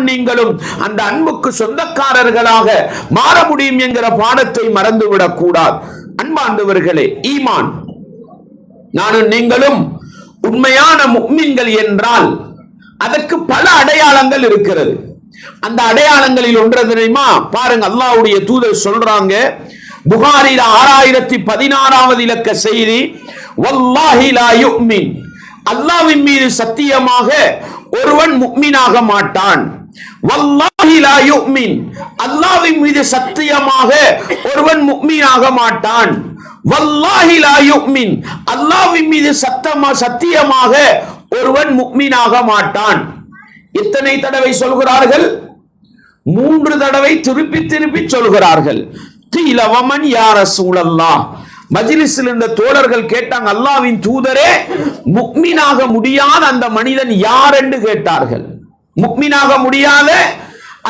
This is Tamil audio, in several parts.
நானும் நீங்களும் அந்த அன்புக்கு சொந்தக்காரர்களாக மாற முடியும் என்கிற பாடத்தை மறந்துவிடக் கூடாது. அன்பார்ந்தவர்களே, ஈமான், நானும் நீங்களும் உண்மையான முஃமின்கள் என்றால் அதற்கு பல அடையாளங்கள் இருக்கிறது. அந்த அடையாளங்களில் ஒன்று தெரியுமா? பாருங்க, அல்லாஹ்வுடைய தூதர் சொல்றாங்க, புகாரில 6016வது இலக்க செய்தி, வல்லாஹி லா யுமின், அல்லாஹ்வின் மீது சத்தியமாக ஒருவன் முஃமினாக மாட்டான். வல்லாஹி லா யுமின், அல்லாஹ்வின் மீது சத்தியமாக ஒருவன் முஃமினாக மாட்டான். வல்லாஹி லா யுமின், அல்லாஹ்வின் மீது சத்தியமாக ஒருவன் முஃமினாக மாட்டான். எத்தனை தடவை சொல்கிறார்கள்? 3 தடவை திருப்பி திருப்பி சொல்கிறார்கள். கீல வமன் யா ரசூலல்லாஹ், மஜ்லிஸில் இருந்த தோழர்கள் கேட்டாங்க, அல்லாஹ்வின் தூதரே, முஃமினாக முடியாத அந்த மனிதன் யார் என்று கேட்டார்கள். முஃமினாக முடியாத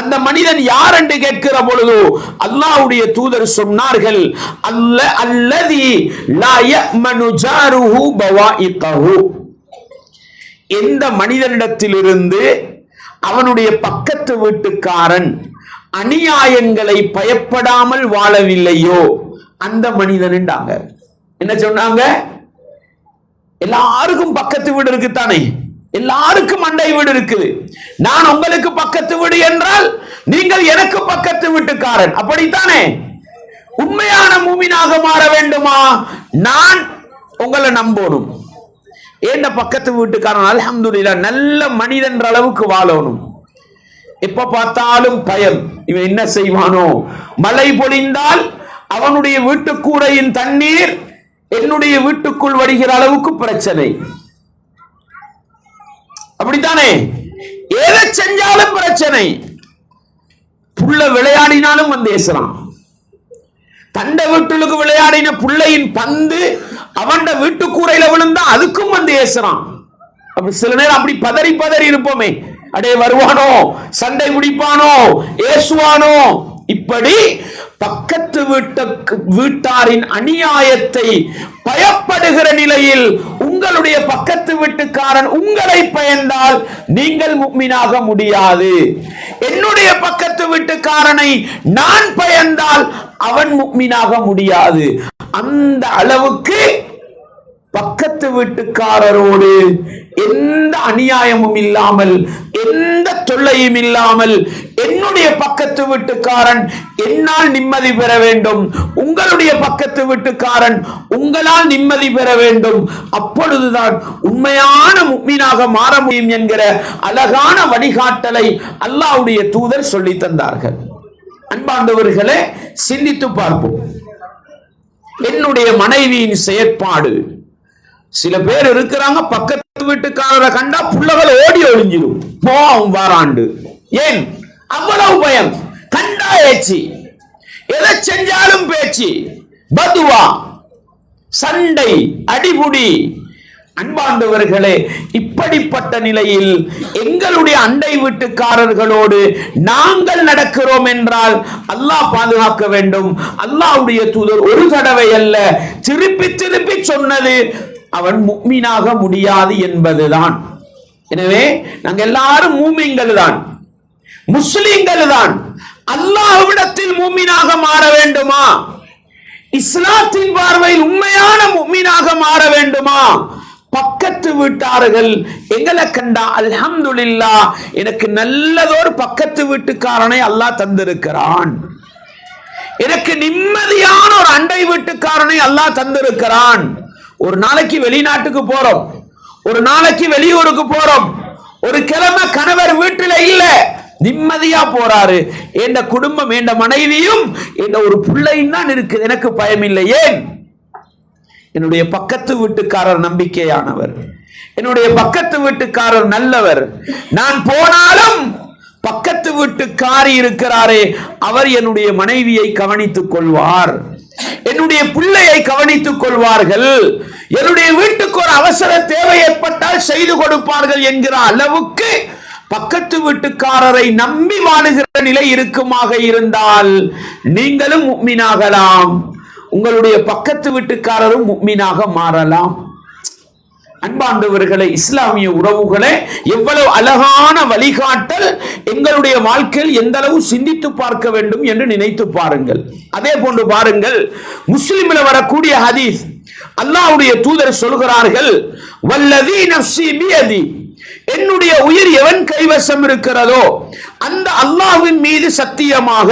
அந்த மனிதன் யார் என்று கேட்கிற பொழுது அல்லாஹ்வுடைய தூதர் சொன்னார்கள், அல்லதி லா யமனு ஜாருஹு பவாயிகஹு, எந்த மனிதனிடத்திலிருந்து அவனுடைய பக்கத்து வீட்டுக்காரன் அநியாயங்களை பயப்படாமல் வாழவில்லையோ அந்த மனிதன். என்ன சொன்னாங்க? எல்லாருக்கும் பக்கத்து வீடு இருக்குத்தானே, எல்லாருக்கும் அண்டை வீடு இருக்குது. நான் உங்களுக்கு பக்கத்து வீடு என்றால் நீங்கள் எனக்கு பக்கத்து வீட்டுக்காரன், அப்படித்தானே? உண்மையான மூமினாக மாற வேண்டுமா? நான் உங்களை நம்பணும். ஏன்ன பக்கத்து வீட்டுக்காரன் அல்ஹம்துலில்லாஹ் நல்ல மனிதன்ற அளவுக்கு வாழணும். எப்ப பார்த்தாலும் பயம், இவன் என்ன செய்வானோ, மழை பொழிந்தால் அவனுடைய வீட்டுக்கூரையின் தண்ணீர் என்னுடைய வீட்டுக்குள் வருகிற அளவுக்கு பிரச்சனை, அப்படித்தானே? எதை செஞ்சாலும் பிரச்சனை. புள்ள விளையாடினாலும் வந்து ஏசுறான். தண்ட வீட்டுக்கு விளையாடின புள்ளையின் பந்து அவன் வீட்டுக்கூரையில விழுந்தா அதுக்கும் வந்து ஏசுறான். சில நேரம் அப்படி பதறி பதறி இருப்போமே, அடே வருவானோ, சண்டை முடிப்பானோ, ஏசுவானோ. இப்படி பக்கத்து வீட்டாரின் அநியாயத்தை பயப்படுகிற நிலையில் உங்களுடைய பக்கத்து வீட்டுக்காரன் உங்களை பயந்தால் நீங்கள் முஃமினாக முடியாது. என்னுடைய பக்கத்து வீட்டுக்காரனை நான் பயந்தால் அவன் முஃமினாக முடியாது. அந்த அளவுக்கு பக்கத்து வீட்டுக்காரரோடு எந்த அநியாயமும் இல்லாமல், எந்த தொல்லையும் இல்லாமல், என்னுடைய பக்கத்து வீட்டுக்காரன் என்னால் நிம்மதி பெற வேண்டும், உங்களுடைய பக்கத்து வீட்டுக்காரன் உங்களால் நிம்மதி பெற வேண்டும். அப்பொழுதுதான் உண்மையான முஃமினாக மாற முடியும் என்கிற அழகான வழிகாட்டலை அல்லாஹ்வுடைய தூதர் சொல்லி தந்தார்கள். அன்பார்ந்தவர்களே, சிந்தித்து பார்ப்போம். என்னுடைய மனைவியின் செயற்பாடு, சில பேர் இருக்கிறாங்க, பக்கத்து வீட்டுக்காரரை கண்டா புள்ளகள் ஓடி ஒளிஞ்சிடும், போம் வாராண்டு. ஏன் அவ்வளவு பயம்? கண்டா ஏச்சி, எதை செஞ்சாலும் பேச்சு, பதுவா, சண்டை, அடிபுடி. அன்பார்ந்தவர்களே, இப்படிப்பட்ட நிலையில் எங்களுடைய அண்டை வீட்டுக்காரர்களோடு நாங்கள் நடக்கிறோம் என்றால் அல்லாஹ் பாதுகாக்க வேண்டும். அல்லாஹ்வுடைய தூதர் ஒரு தடவை அல்ல திருப்பி திருப்பி சொன்னது அவன் முஃமினாக முடியாது என்பதுதான். எனவே நாங்க எல்லாரும் மூமின்கள் தான், முஸ்லிம்கள் தான். அல்லாஹ்விடத்தில் மூமினாக மாற வேண்டுமா? இஸ்லாத்தின் பார்வையில் உண்மையான முஃமினாக மாற வேண்டுமா? பக்கத்து வீட்டார்கள் எங்களை கண்டா அல்ஹம்துலில்லாஹ், எனக்கு நல்லதொரு பக்கத்து வீட்டுக்காரனை அல்லாஹ் தந்திருக்கிறான், எனக்கு நிம்மதியான ஒரு அண்டை வீட்டுக்காரனை அல்லாஹ் தந்திருக்கிறான். ஒரு நாளைக்கு வெளிநாட்டுக்கு போறோம், ஒரு நாளைக்கு வெளியூருக்கு போறோம், ஒரு கிழமை கணவர் வீட்டில இல்ல, நிம்மதியா போறாரு. என் குடும்பம், என் மனைவியும் என் ஒரு பிள்ளையும் தான் இருக்குது, எனக்கு பயம் இல்லை. ஏன்? என்னுடைய பக்கத்து வீட்டுக்காரர் நம்பிக்கையானவர், என்னுடைய பக்கத்து வீட்டுக்காரர் நல்லவர். நான் போனாலும் பக்கத்து வீட்டுக்காரி இருக்கிறாரே, அவர் என்னுடைய மனைவியை கவனித்துக் கொள்வார், என்னுடைய பிள்ளையை கவனித்துக் கொள்வார்கள், என்னுடைய வீட்டுக்கு ஒரு அவசர தேவை ஏற்பட்டால் செய்து கொடுப்பார்கள் என்கிற அளவுக்கு பக்கத்து வீட்டுக்காரரை நம்பி வாழுகிற நிலை இருக்குமாக இருந்தால் நீங்களும் முஃமினாகலாம், உங்களுடைய பக்கத்து வீட்டுக்காரரும் முஃமினாக மாறலாம். அன்பாண்டவர்களே, இஸ்லாமிய உறவுகளே, எவ்வளவு அழகான வழிகாட்டல்! எங்களுடைய வாழ்க்கையில் எந்த அளவு சிந்தித்து பார்க்க வேண்டும் என்று நினைத்து பாருங்கள். அதே போன்று பாருங்கள், முஸ்லிம்ல வரக்கூடிய ஹதீஸ், அல்லாஹ்வுடைய தூதர் சொல்கிறார்கள், வல்லதி நஃப்ஸி பியதி, என்னுடைய உயிர் எவன் கைவசம் இருக்கிறதோ அந்த அல்லாஹ்வின் மீது சத்தியமாக,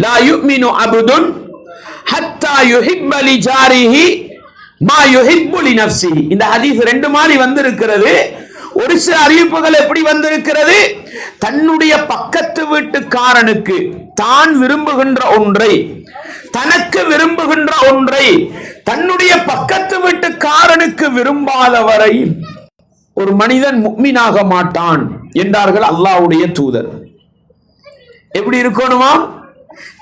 லா யுமினு அப்துன் ஹத்தா யுஹிப்ப லிஜாரிஹி மா யுஹிப்பு லினஃப்ஸிஹி. இந்த ஹதீஸ் ரெண்டு மாதிரி வந்திருக்கிறது. ஒரு சில அறிவிப்புகள் எப்படி வந்திருக்கிறது? தன்னுடைய பக்கத்து வீட்டுக்காரனுக்கு தான் விரும்புகின்ற ஒன்றை, தனக்கு விரும்புகின்ற ஒன்றை தன்னுடைய பக்கத்து வீட்டுக்காரனுக்கு விரும்பாத வரை ஒரு மனிதன் முஃமினாக மாட்டான் என்றார்கள் அல்லாஹ்வுடைய தூதர். எப்படி இருக்கணுமா?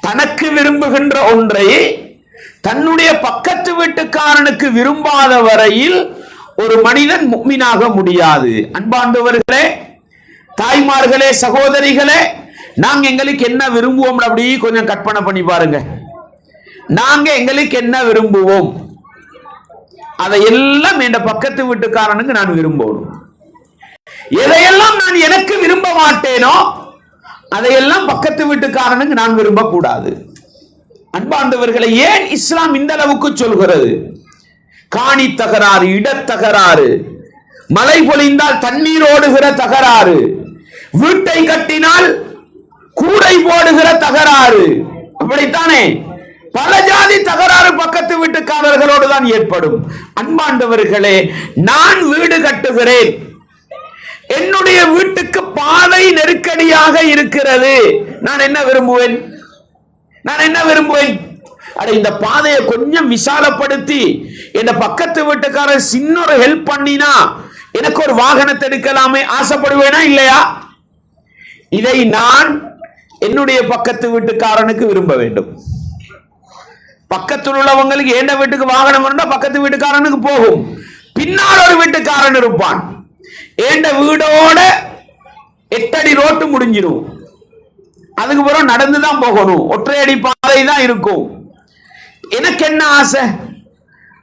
தனக்கு விரும்புகின்ற ஒன்றை தன்னுடைய பக்கத்து வீட்டுக்காரனுக்கு விரும்பாத வரையில் ஒரு மனிதன் முஃமினாக முடியாது. அன்பாண்டவர்களே, தாய்மார்களே, சகோதரிகளே, நாங்க எங்களுக்கு என்ன விரும்புவோம் அப்படி கொஞ்சம் கற்பனை பண்ணி பாருங்க. நாங்க எங்களுக்கு என்ன விரும்புவோம், அதையெல்லாம் என் பக்கத்து வீட்டுக்காரனுக்கு நான் விரும்பணும். எதையெல்லாம் நான் எனக்கு விரும்ப மாட்டேனோ அதையெல்லாம் பக்கத்து வீட்டுக்காரனுக்கு நான் விரும்பக்கூடாது. அன்பாண்டவர்களை, ஏன் இஸ்லாம் இந்த அளவுக்கு சொல்கிறது? காணி தகராறு, இடத்தகராறு, மழை பொழிந்தால் தண்ணீர் ஓடுகிற தகராறு, வீட்டை கட்டினால் கூடை போடுகிற தகராறு, அப்படித்தானே பல ஜாதி தகராறு பக்கத்து வீட்டுக்காரர்களோடு தான் ஏற்படும். அன்பாண்டவர்களே, நான் வீடு கட்டுகிறேன், என்னுடைய வீட்டுக்கு பாதை நெருக்கடியாக இருக்கிறது, நான் என்ன விரும்புவேன்? அட, இந்த பாதையை கொஞ்சம் விசாலப்படுத்தி என் பக்கத்து வீட்டுக்காரர் சின்ன ஒரு ஹெல்ப் பண்ணினா எனக்கு ஒரு வாகனத்தை எடுக்கலாமே ஆசைப்படுவேனா இல்லையா? இதை நான் என்னுடைய பக்கத்து வீட்டுக்காரனுக்கு விரும்ப வேண்டும். பக்கத்தில் உள்ளவங்களுக்கு எந்த வீட்டுக்கு வாகனம் இருந்தா பக்கத்து வீட்டுக்காரனுக்கு போகும். பின்னால் ஒரு வீட்டுக்காரன் இருப்பான், எந்த வீடோட 8 அடி ரோட்டு முடிஞ்சிடும், அதுக்கு பிறகு நடந்துதான் போகணும், ஒற்றையடி பாதை தான் இருக்கும். எனக்கு என்ன ஆசை?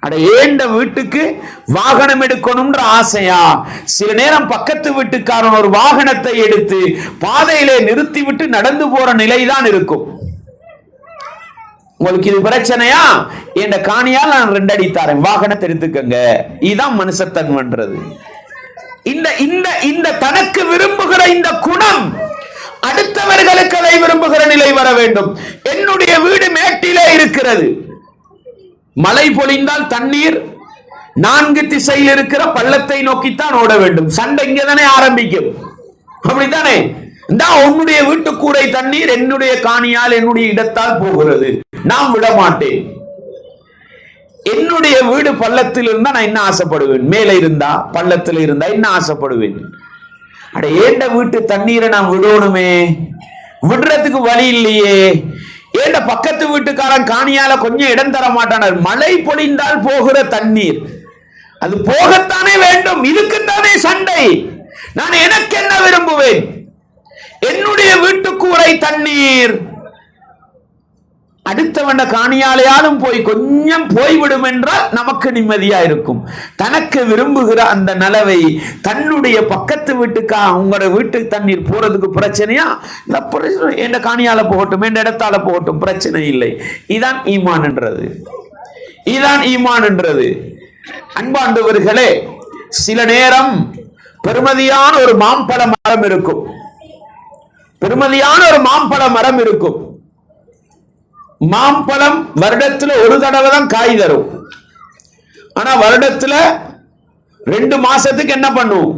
அட, ஏண்ட வீட்டுக்கு வாகனம் எடுக்கணும்ன்ற ஆசையா? சில நேரம் பக்கத்து வீட்டுக்காரன் ஒரு வாகனத்தை எடுத்து பாதையிலே நிறுத்தி விட்டு நடந்து போற நிலைதான் இருக்கும். உங்களுக்கு இது பிரச்சனையா? என் காணியால் நான் 2 அடி தரேன், வாகனத்தை எடுத்துக்கங்க. இதுதான் மனுஷத்தன்மைன்றது. இந்த தனக்கு விரும்புகிற இந்த குணம் அடுத்தவர்களுக்கு அதை விரும்புகிற நிலை வர வேண்டும். என்னுடைய வீடு மேட்டிலே இருக்கிறது, மழை பொழிந்தால் தண்ணீர் 4 திசையில் இருக்கிற பள்ளத்தை நோக்கித்தான் ஓட வேண்டும். சண்டை இங்கதானே ஆரம்பிக்கும், அப்படித்தானே? உன்னுடைய வீட்டு கூரை தண்ணீர் என்னுடைய காணியால் என்னுடைய இடத்தால் போகிறது, நான் விட மாட்டேன். என்னுடைய வீடு பள்ளத்தில் இருந்தா நான் என்ன ஆசைப்படுவேன்? மேலே இருந்தா பள்ளத்தில் இருந்தா என்ன ஆசைப்படுவேன்? அட, ஏண்ட வீட்டு தண்ணீரை நான் விடணுமே, விடுறதுக்கு வழி இல்லையே. ஏண்ட பக்கத்து வீட்டுக்காரன் காணியால கொஞ்சம் இடம் தர மாட்டானார். மழை பொழிந்தால் போகிற தண்ணீர் அது போகத்தானே வேண்டும், இதுக்குத்தானே சண்டை. நான் எனக்கு என்ன விரும்புவேன்? என்னுடைய வீட்டு கூரை தண்ணீர் அடுத்தவண்ட காணியாலையாலும் போய் கொஞ்சம் போய்விடும் என்றால் நமக்கு நிம்மதியா இருக்கும். தனக்கு விரும்புகிற அந்த நலவை தன்னுடைய பக்கத்து வீட்டுக்கா உங்களோட வீட்டுக்கு தண்ணீர் போறதுக்கு பிரச்சனையா? என் காணியால போகட்டும், என் இடத்தால போகட்டும், பிரச்சனை இல்லை. இதான் ஈமான் என்றது. அன்பாண்டவர்களே, சில நேரம் பெருமதியான ஒரு மாம்பழ மரம் இருக்கும். மாம்பழம் வருடத்துல ஒரு தடவை தான் காய் தரும். ஆனா வருடத்துல 2 மாசத்துக்கு என்ன பண்ணும்?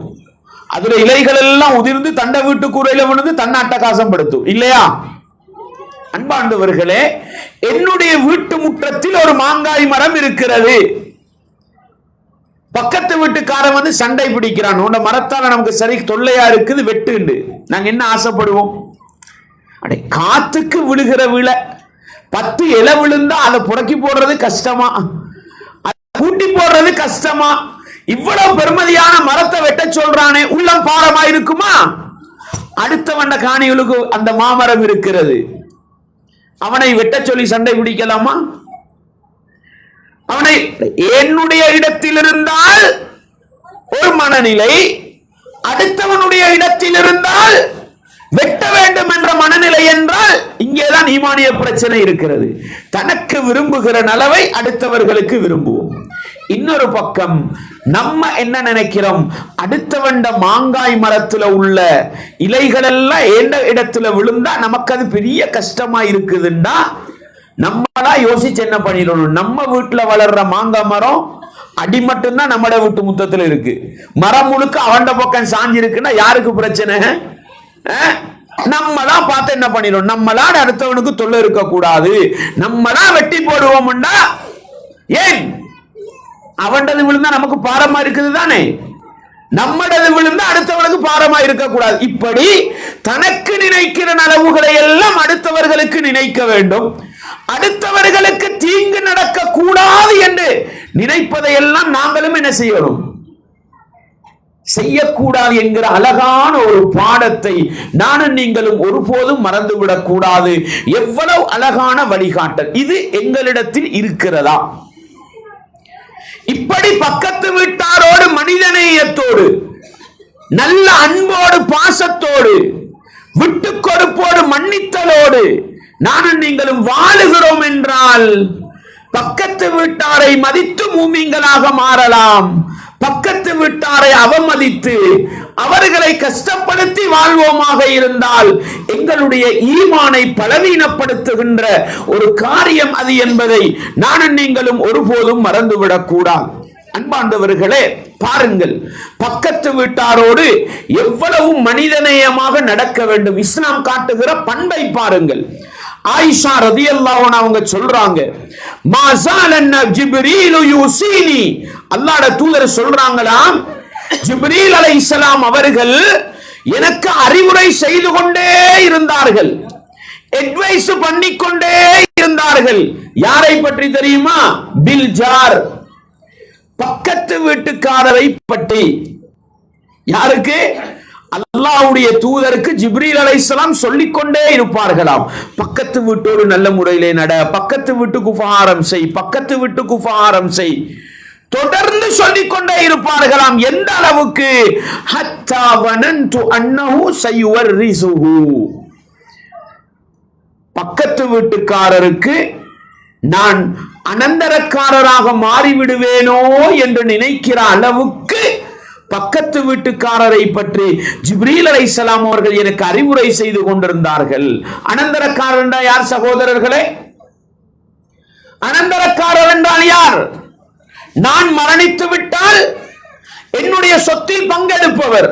அதுல இலைகள் எல்லாம் உதிர்ந்து தண்டை வீட்டு கூரையில விழுந்து தன்னை அட்டகாசம் படுத்தும், இல்லையா? அன்பாண்டவர்களே, என்னுடைய வீட்டு முற்றத்தில் ஒரு மாங்காய் மரம் இருக்கிறது. பக்கத்து வீட்டுக்காரன் வந்து சண்டை பிடிக்கிறான், உன்ன மரத்தால நமக்கு சரி தொல்லையா இருக்குது, வெட்டுண்டு. நாங்க என்ன ஆசைப்படுவோம்? அடே, காத்துக்கு விழுகிற விழ 10 இலை விழுந்தா அதை புறக்கி போடுறது கஷ்டமா, கூட்டி போடுறது கஷ்டமா? இவ்வளவு பெருமதியான மரத்தை வெட்ட சொல்றானே, உள்ளம் பாரமா இருக்குமா? அடுத்தவண்ட காணிகளுக்கு அந்த மாமரம் இருக்கிறது, அவனை வெட்ட சொல்லி சண்டை பிடிக்கலாமா? அவனை என்னுடைய இடத்தில் இருந்தால் ஒரு மனநிலை, அடுத்தவனுடைய இடத்தில் இருந்தால் வெட்ட வேண்டும் என்ற மனநிலை என்றால் இங்கேதான் ஈமானிய பிரச்சனை இருக்கிறது. தனக்கு விரும்புகிற நலவை அடுத்தவர்களுக்கு விரும்புவோம். இன்னொரு பக்கம் நம்ம என்ன நினைக்கிறோம், அடுத்தவண்ட மாங்காய் மரத்துல உள்ள இலைகள் எல்லாம் எந்த இடத்துல விழுந்தா நமக்கு அது பெரிய கஷ்டமா இருக்குதுன்னா நம்மளா யோசிச்சு என்ன பண்ணிடணும், நம்ம வீட்டுல வளர்ற மாங்காய் மரம் அடி மட்டும்தான் நம்மட வீட்டு முத்தத்துல இருக்கு, மரம் முழுக்க அவண்ட பக்கம் சாஞ்சி இருக்குன்னா யாருக்கு பிரச்சனை? நம்மளா பார்த்து என்ன பண்ணிடும், நம்மளா அடுத்தவனுக்கு தொல்லை இருக்க கூடாது, நம்மளா வெட்டி போடுவோம்னா ஏன் அவன்டது விழுந்தா நமக்கு பாரமா இருக்குது தானே, நம்மடது விழுந்தா அடுத்தவனுக்கு பாரமா இருக்க கூடாது. இப்படி தனக்கு நினைக்கிற நலவுகளை எல்லாம் அடுத்தவர்களுக்கு நினைக்க வேண்டும், அடுத்தவர்களுக்கு தீங்கு நடக்க கூடாது என்று நினைப்பதை எல்லாம் நாங்களும் என்ன செய்யணும், செய்யக்கூடாது என்கிற அழகான ஒரு பாடத்தை நானும் நீங்களும் ஒருபோதும் மறந்துவிடக் கூடாது. எவ்வளவு அழகான வழிகாட்டல் இது எங்களிடத்தில் இருக்கிறதா? இப்படி பக்கத்து வீட்டாரோடு மனிதநேயத்தோடு நல்ல அன்போடு பாசத்தோடு விட்டு கொடுப்போடு மன்னித்தலோடு நானும் நீங்களும் வாழுகிறோம் என்றால் பக்கத்து வீட்டாரை மதித்து மூமின்களாக மாறலாம். பக்கத்து வீட்டாரை அவமதித்து அவர்களை கஷ்டப்படுத்தி வாழ்வோமாக இருந்தால் எங்களுடைய ஈமானை பலவீனப்படுத்துகின்ற ஒரு காரியம் அது என்பதை நானும் நீங்களும் ஒருபோதும் மறந்துவிடக் கூடாது. அன்பாண்டவர்களே, பாருங்கள், பக்கத்து வீட்டாரோடு எவ்வளவு மனிதநேயமாக நடக்க வேண்டும். இஸ்லாம் காட்டுகிற பண்பை பாருங்கள். ஆயிஷா ரலியல்லாஹு அன்ஹா அவங்க சொல்றாங்க, மாஸாலன் ஜிப்ரீல் யூசினி, அல்லாஹ்வுடைய தூதர் சொல்றாங்களாம், ஜிப்ரீல் அலைஹிஸ்ஸலாம் அவர்கள் எனக்கு அறிவுரை செய்து கொண்டே இருந்தார்கள், அட்வைஸ் பண்ணிக்கொண்டே இருந்தார்கள். யாரை பற்றி தெரியுமா? பில் ஜார், பக்கத்து வீட்டுக்காரரை பற்றி. யாருக்கு? அல்லாஹ்வுடைய தூதருக்கு ஜிப்ரீல் அலைஹிஸ்ஸலாம் சொல்லிக்கொண்டே இருப்பார்களாம், பக்கத்து வீட்டோடு நல்ல முறையிலே நட, பக்கத்து வீட்டுக்கு உபகாரம் செய், பக்கத்து வீட்டுக்கு உபகாரம் செய், தொடர்ந்து சொல்லிக்கொண்டே இருப்பார்களாம். எந்த அளவுக்கு? ஹத்தா வனன்து அன்னஹு சயுவர்ரிசுஹு, பக்கத்து வீட்டுக்காரருக்கு நான் அனந்தரக்காரராக மாறிவிடுவேனோ என்று நினைக்கிற அளவுக்கு பக்கத்து வீட்டுக்காரரை பற்றி ஜிப்ரீல் அலைஹிஸ்ஸலாம் அவர்கள் எனக்கு அறிவுரை செய்து கொண்டிருந்தார்கள். அனந்தரக்காரர் என்றால் யார் சகோதரர்களே? அனந்தரக்காரர் என்றால் யார்? நான் மரணித்து விட்டால் என்னுடைய சொத்தில் பங்கெடுப்பவர்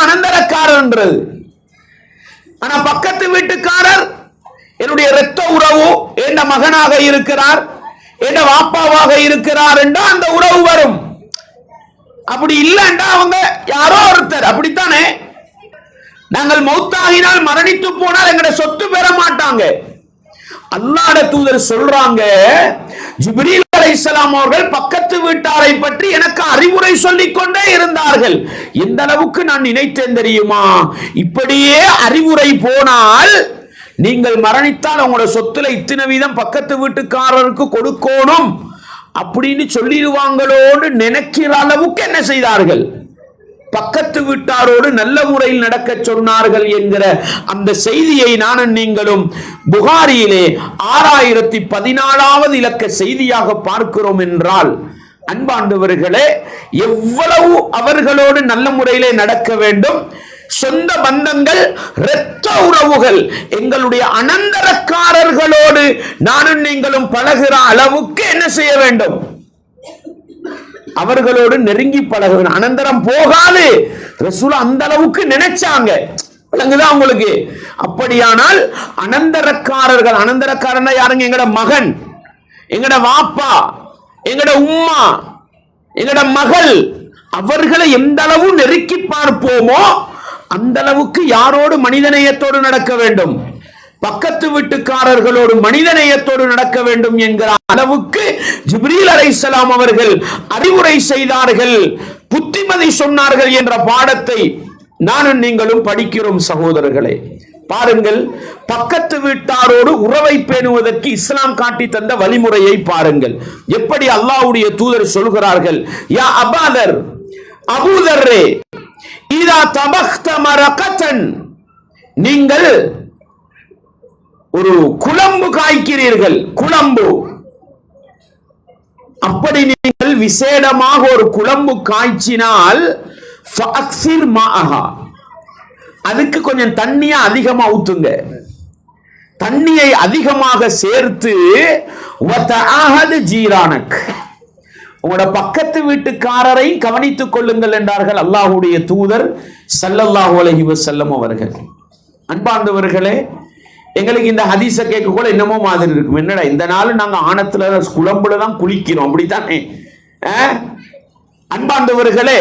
அனந்தரக்காரர் என்றது. ஆனா பக்கத்து வீட்டுக்காரர் என்னுடைய இரத்த உறவு, என் மகனாக இருக்கிறார், என் வாப்பாவாக இருக்கிறார் என்றால் அந்த உறவு வரும். அப்படி இல்லைண்டா அவங்க யாரோ ஒருத்தர். அப்படித்தானே? நாங்கள் மௌத்தாகினால் மரணித்து போனால் எங்களுடைய சொத்து பெற மாட்டாங்க. அல்லாஹ்வுடைய தூதர் சொல்றாங்க, ஜிப்ரீல் அலைஹிஸ்ஸலாம் அவர்கள் பக்கத்து வீட்டாரை பற்றி எனக்கு அறிவுரை சொல்லிக் கொண்டே இருந்தார்கள். எந்த அளவுக்கு நான் நினைத்தேன் தெரியுமா? இப்படியே அறிவுரை போனால் நீங்கள் மரணித்தால் உங்களோட சொத்துல இத்தனை வீதம் பக்கத்து வீட்டுக்காரருக்கு கொடுக்கணும் அப்படின்னு சொல்லிடுவாங்களோடு நினைக்கிற அளவுக்கு என்ன செய்தார்கள்? பக்கத்து வீட்டாரோடு நல்ல முறையில் நடக்க சொன்னார்கள் என்கிற அந்த செய்தியை நானும் நீங்களும் புகாரியிலே 6014வது இலக்க செய்தியாக பார்க்கிறோம் என்றால், அன்பாண்டவர்களே, எவ்வளவு அவர்களோடு நல்ல முறையிலே நடக்க வேண்டும். சொந்த பந்தங்கள், இரத்த உறவுகள், எங்களுடைய அனந்தரக்காரர்களோடு நானும் நீங்களும் பழகிற அளவுக்கு என்ன செய்ய வேண்டும்? அவர்களோடு நெருங்கி பழக வேண்டும். அனந்தரம் போகாது. ரசூல் அந்த அளவுக்கு நினைச்சாங்க. விளங்குதா உங்களுக்கு? அப்படியானால் அனந்தரக்காரர்கள், அனந்தரக்காரன்னா யாருங்க? எங்கட மகன், எங்கட வாப்பா, எங்கட உம்மா, எங்கட மகள், அவர்களை எந்த அளவு நெருக்கி பார்ப்போமோ அந்த அளவுக்கு யாரோடு மனிதநேயத்தோடு நடக்க வேண்டும்? பக்கத்து வீட்டுக்காரர்களோடு மனிதநேயத்தோடு நடக்க வேண்டும் என்கிற அளவுக்கு ஜிப்ரீல் அலைஹிஸ்ஸலாம் அவர்கள் அறிவுரை செய்தார்கள், புத்திமதி சொன்னார்கள் என்ற பாடத்தை நானும் நீங்களும் படிக்கிறோம் சகோதரர்களே. பாருங்கள், பக்கத்து வீட்டாரோடு உறவை பேணுவதற்கு இஸ்லாம் காட்டி தந்த வழிமுறையை பாருங்கள். எப்படி அல்லாஹ்வுடைய தூதர் சொல்கிறார்கள், யா அபாதர், அபூதர்ரே, இதா தபக்த மரகதன், நீங்கள் ஒரு குழம்பு காய்க்கிறீர்கள், குழம்பு, அப்படி நீங்கள் விசேடமாக ஒரு குழம்பு காய்ச்சினால் ஃபஅக்ஸிர் மாஅஹா, அதுக்கு கொஞ்சம் தண்ணியை அதிகமா ஊத்துங்க, தண்ணியை அதிகமாக சேர்த்து வதஅஹது ஜீரானக், உங்களோட பக்கத்து வீட்டுக்காரரை கவனித்துக் கொள்ளுங்கள் என்றார்கள் அல்லாஹ்வுடைய தூதர் ஸல்லல்லாஹு அலைஹி வஸல்லம் அவர்கள். அன்பார்ந்தவர்களே, எங்களுக்கு இந்த ஹதீஸ கேட்க கூட என்னமோ மாதிரி இருக்கும். என்னடா இந்த நாள் நாங்க ஆணத்துல குழம்புல தான் குளிக்கிறோம், அப்படித்தானே? அன்பார்ந்தவர்களே,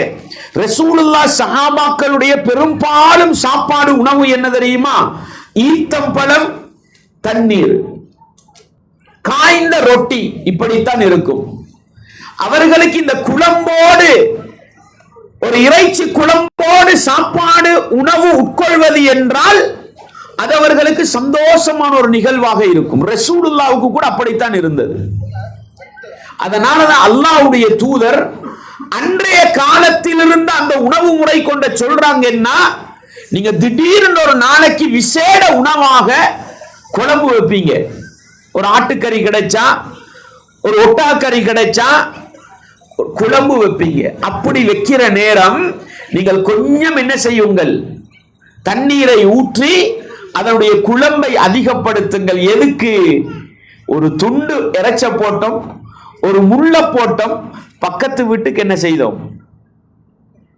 ரசூலுல்லாஹ் சஹாபாக்களுடைய பெரும்பாலும் சாப்பாடு உணவு என்ன தெரியுமா? ஈத்தம்பழம், தண்ணீர், காய்ந்த ரொட்டி, இப்படித்தான் இருக்கும். அவர்களுக்கு இந்த குழம்போடு, ஒரு இறைச்சி குழம்போடு சாப்பாடு உணவு உட்கொள்வது என்றால் அது அவர்களுக்கு சந்தோஷமான ஒரு நிகழ்வாக இருக்கும். ரசூலுல்லாஹ்வுக்கு கூட அப்படித்தான் இருந்தது. அதனாலதான் அல்லாஹ்வுடைய தூதர் அன்றைய காலத்திலிருந்து அந்த உணவு முறை கொண்ட சொல்றாங்கன்னா, நீங்க திடீர்னு ஒரு நாளைக்கு விசேட உணவாக குழம்பு வைப்பீங்க. ஒரு ஆட்டுக்கறி கிடைச்சா, ஒரு ஒட்டகக்கறி கிடைச்சா குழம்பு வைப்பீங்க. அப்படி வைக்கிற நேரம் நீங்கள் கொஞ்சம் என்ன செய்யுங்கள், தண்ணீரை ஊற்றி அதனுடைய குழம்பை அதிகப்படுத்துங்கள். எதுக்கு? ஒரு துண்டு இறைச்ச போட்டோம், ஒரு முள்ள போட்டோம், பக்கத்து வீட்டுக்கு என்ன செய்தோம்,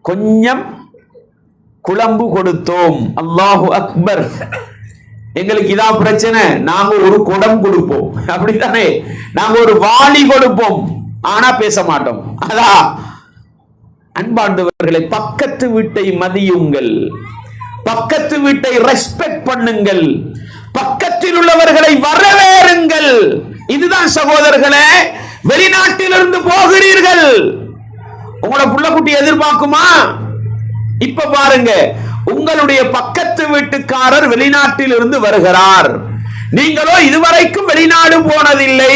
கொஞ்சம் குழம்பு கொடுத்தோம். அல்லாஹு அக்பர். எங்களுக்கு இதான் பிரச்சனை, நாங்க ஒரு குடம் கொடுப்போம், அப்படித்தானே? நாங்க ஒரு வாளி கொடுப்போம், ஆனா பேச மாட்டோம். அதான் அன்பார்ந்தவர்களை, பக்கத்து வீட்டை மதியுங்கள், பக்கத்து வீட்டை ரெஸ்பெக்ட் பண்ணுங்கள், பக்கத்தில் உள்ளவர்களை வரவேறுங்கள். இதுதான் சகோதரர்களே, வெளிநாட்டிலிருந்து போகிறீர்கள், உங்களோட புள்ளக்குட்டி எதிர்பார்க்குமா? இப்ப பாருங்க, உங்களுடைய பக்கத்து வீட்டுக்காரர் வெளிநாட்டில் இருந்து வருகிறார், நீங்களோ இதுவரைக்கும் வெளிநாடு போனதில்லை,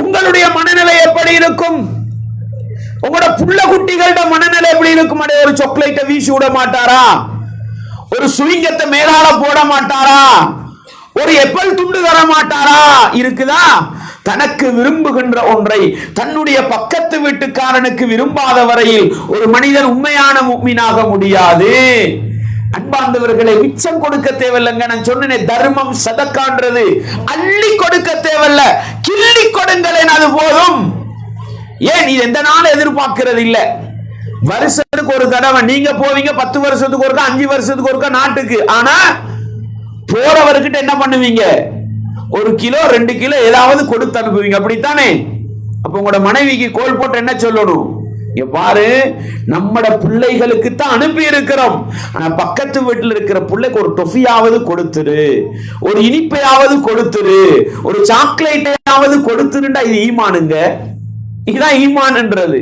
உங்களுடைய மனநிலை எப்படி இருக்கும்? உங்களோட புள்ள குட்டிகளோட மனநிலை எப்படி இருக்கும்? ஒரு சாக்லேட்டை வீசி விட மாட்டாரா? ஒரு சுவிங்கத்தை மேலால போட மாட்டாரா? ஒரு எப்பல் துண்டு தர மாட்டாரா? இருக்குதா? தனக்கு விரும்புகின்ற ஒன்றை தன்னுடைய பக்கத்து வீட்டுக்காரனுக்கு விரும்பாத வரையில் ஒரு மனிதன் உண்மையான முஃமினாக முடியாது. அன்பார்ந்தவர்களை, மிச்சம் கொடுக்க தேவையில்லைங்க. நான் சொன்னேன், தர்மம் சதக்கான்றது அள்ளி கொடுக்க தேவையில்ல, கிள்ளி கொடுங்களேன், அது போதும். ஏன் இது எந்த நாள் எதிர்பார்க்கிறது இல்ல. வருஷத்துக்கு ஒரு தடவை நீங்க போவீங்க, 10 வருஷத்துக்கு ஒருக்கா, 5 வருஷத்துக்கு ஒருக்கா நாட்டுக்கு. ஆனா போறவர்கிட்ட என்ன பண்ணுவீங்க? 1 கிலோ 2 கிலோ ஏதாவது கொடுத்து அனுப்புவீங்க, அப்படித்தானே? அப்ப உங்களோட மனைவிக்கு கோல் போட்டு என்ன சொல்லணும்? பாரு, நம்மட பிள்ளைகளுக்கு தான் அனுப்பி இருக்கிறோம், ஆனா பக்கத்து வீட்டில் இருக்கிற பிள்ளைக்கு ஒரு டொஃபியாவது கொடுத்துரு, ஒரு இனிப்பையாவது கொடுத்துரு, ஒரு சாக்லேட்டையாவது கொடுத்துருண்டா இது ஈமானுங்க. இதுதான் ஈமான்ன்றது.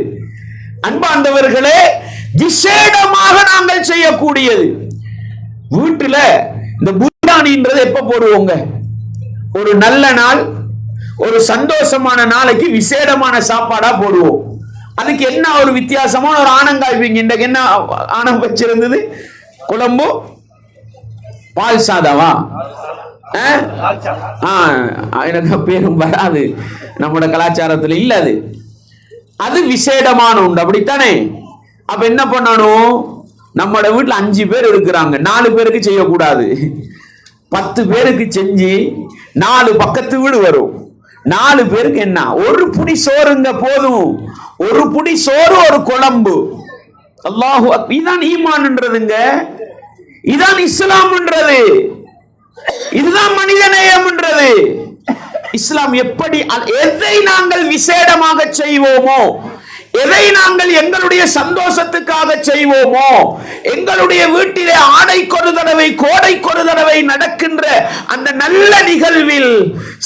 அன்பார்ந்தவர்களே, விசேடமாக நாங்கள் செய்யக்கூடியது. வீட்டுல இந்த புத்தானின்றது எப்ப போடுவோங்க? ஒரு நல்ல நாள், ஒரு சந்தோஷமான நாளைக்கு விசேடமான சாப்பாடா போடுவோம். அதுக்கு என்ன ஒரு வித்தியாசமான ஒரு ஆனங்காய்ப்பீங்க. இன்றைக்கு என்ன ஆனம் வச்சிருந்தது? குழம்பு, பால் சாதவா? எனக்கு பேரும் வராது, நம்மளோட கலாச்சாரத்தில் இல்ல அது. அது விசேடமான உண்டு, அப்படித்தானே? அப்ப என்ன பண்ணணும்? நம்மளோட வீட்டுல 5 பேர் இருக்கிறாங்க, 4 பேருக்கு செய்யக்கூடாது, 10 பேருக்கு செஞ்சு 4 பக்கத்து வீடு வரும். 4 பேருக்கு என்ன? ஒரு புடி சோறுங்க போதும், ஒரு புடி சோறு, ஒரு குழம்பு. அல்லாஹு அக்பர். இதான் ஈமான்ன்றதுங்க, இதான் இஸ்லாம்ன்றது, இதுதான் மனிதநேயம்ன்றது. இஸ்லாம் எப்படி, எதை நாங்கள் விசேடமாக செய்வோமோ, எதை நாங்கள் எங்களுடைய சந்தோஷத்துக்காக செய்வோமோ, எங்களுடைய வீட்டிலே ஆடைக்கு ஒரு தடவை, கோடைக்கு ஒரு தடவை நடக்கின்ற அந்த நல்ல நிகழ்வில்,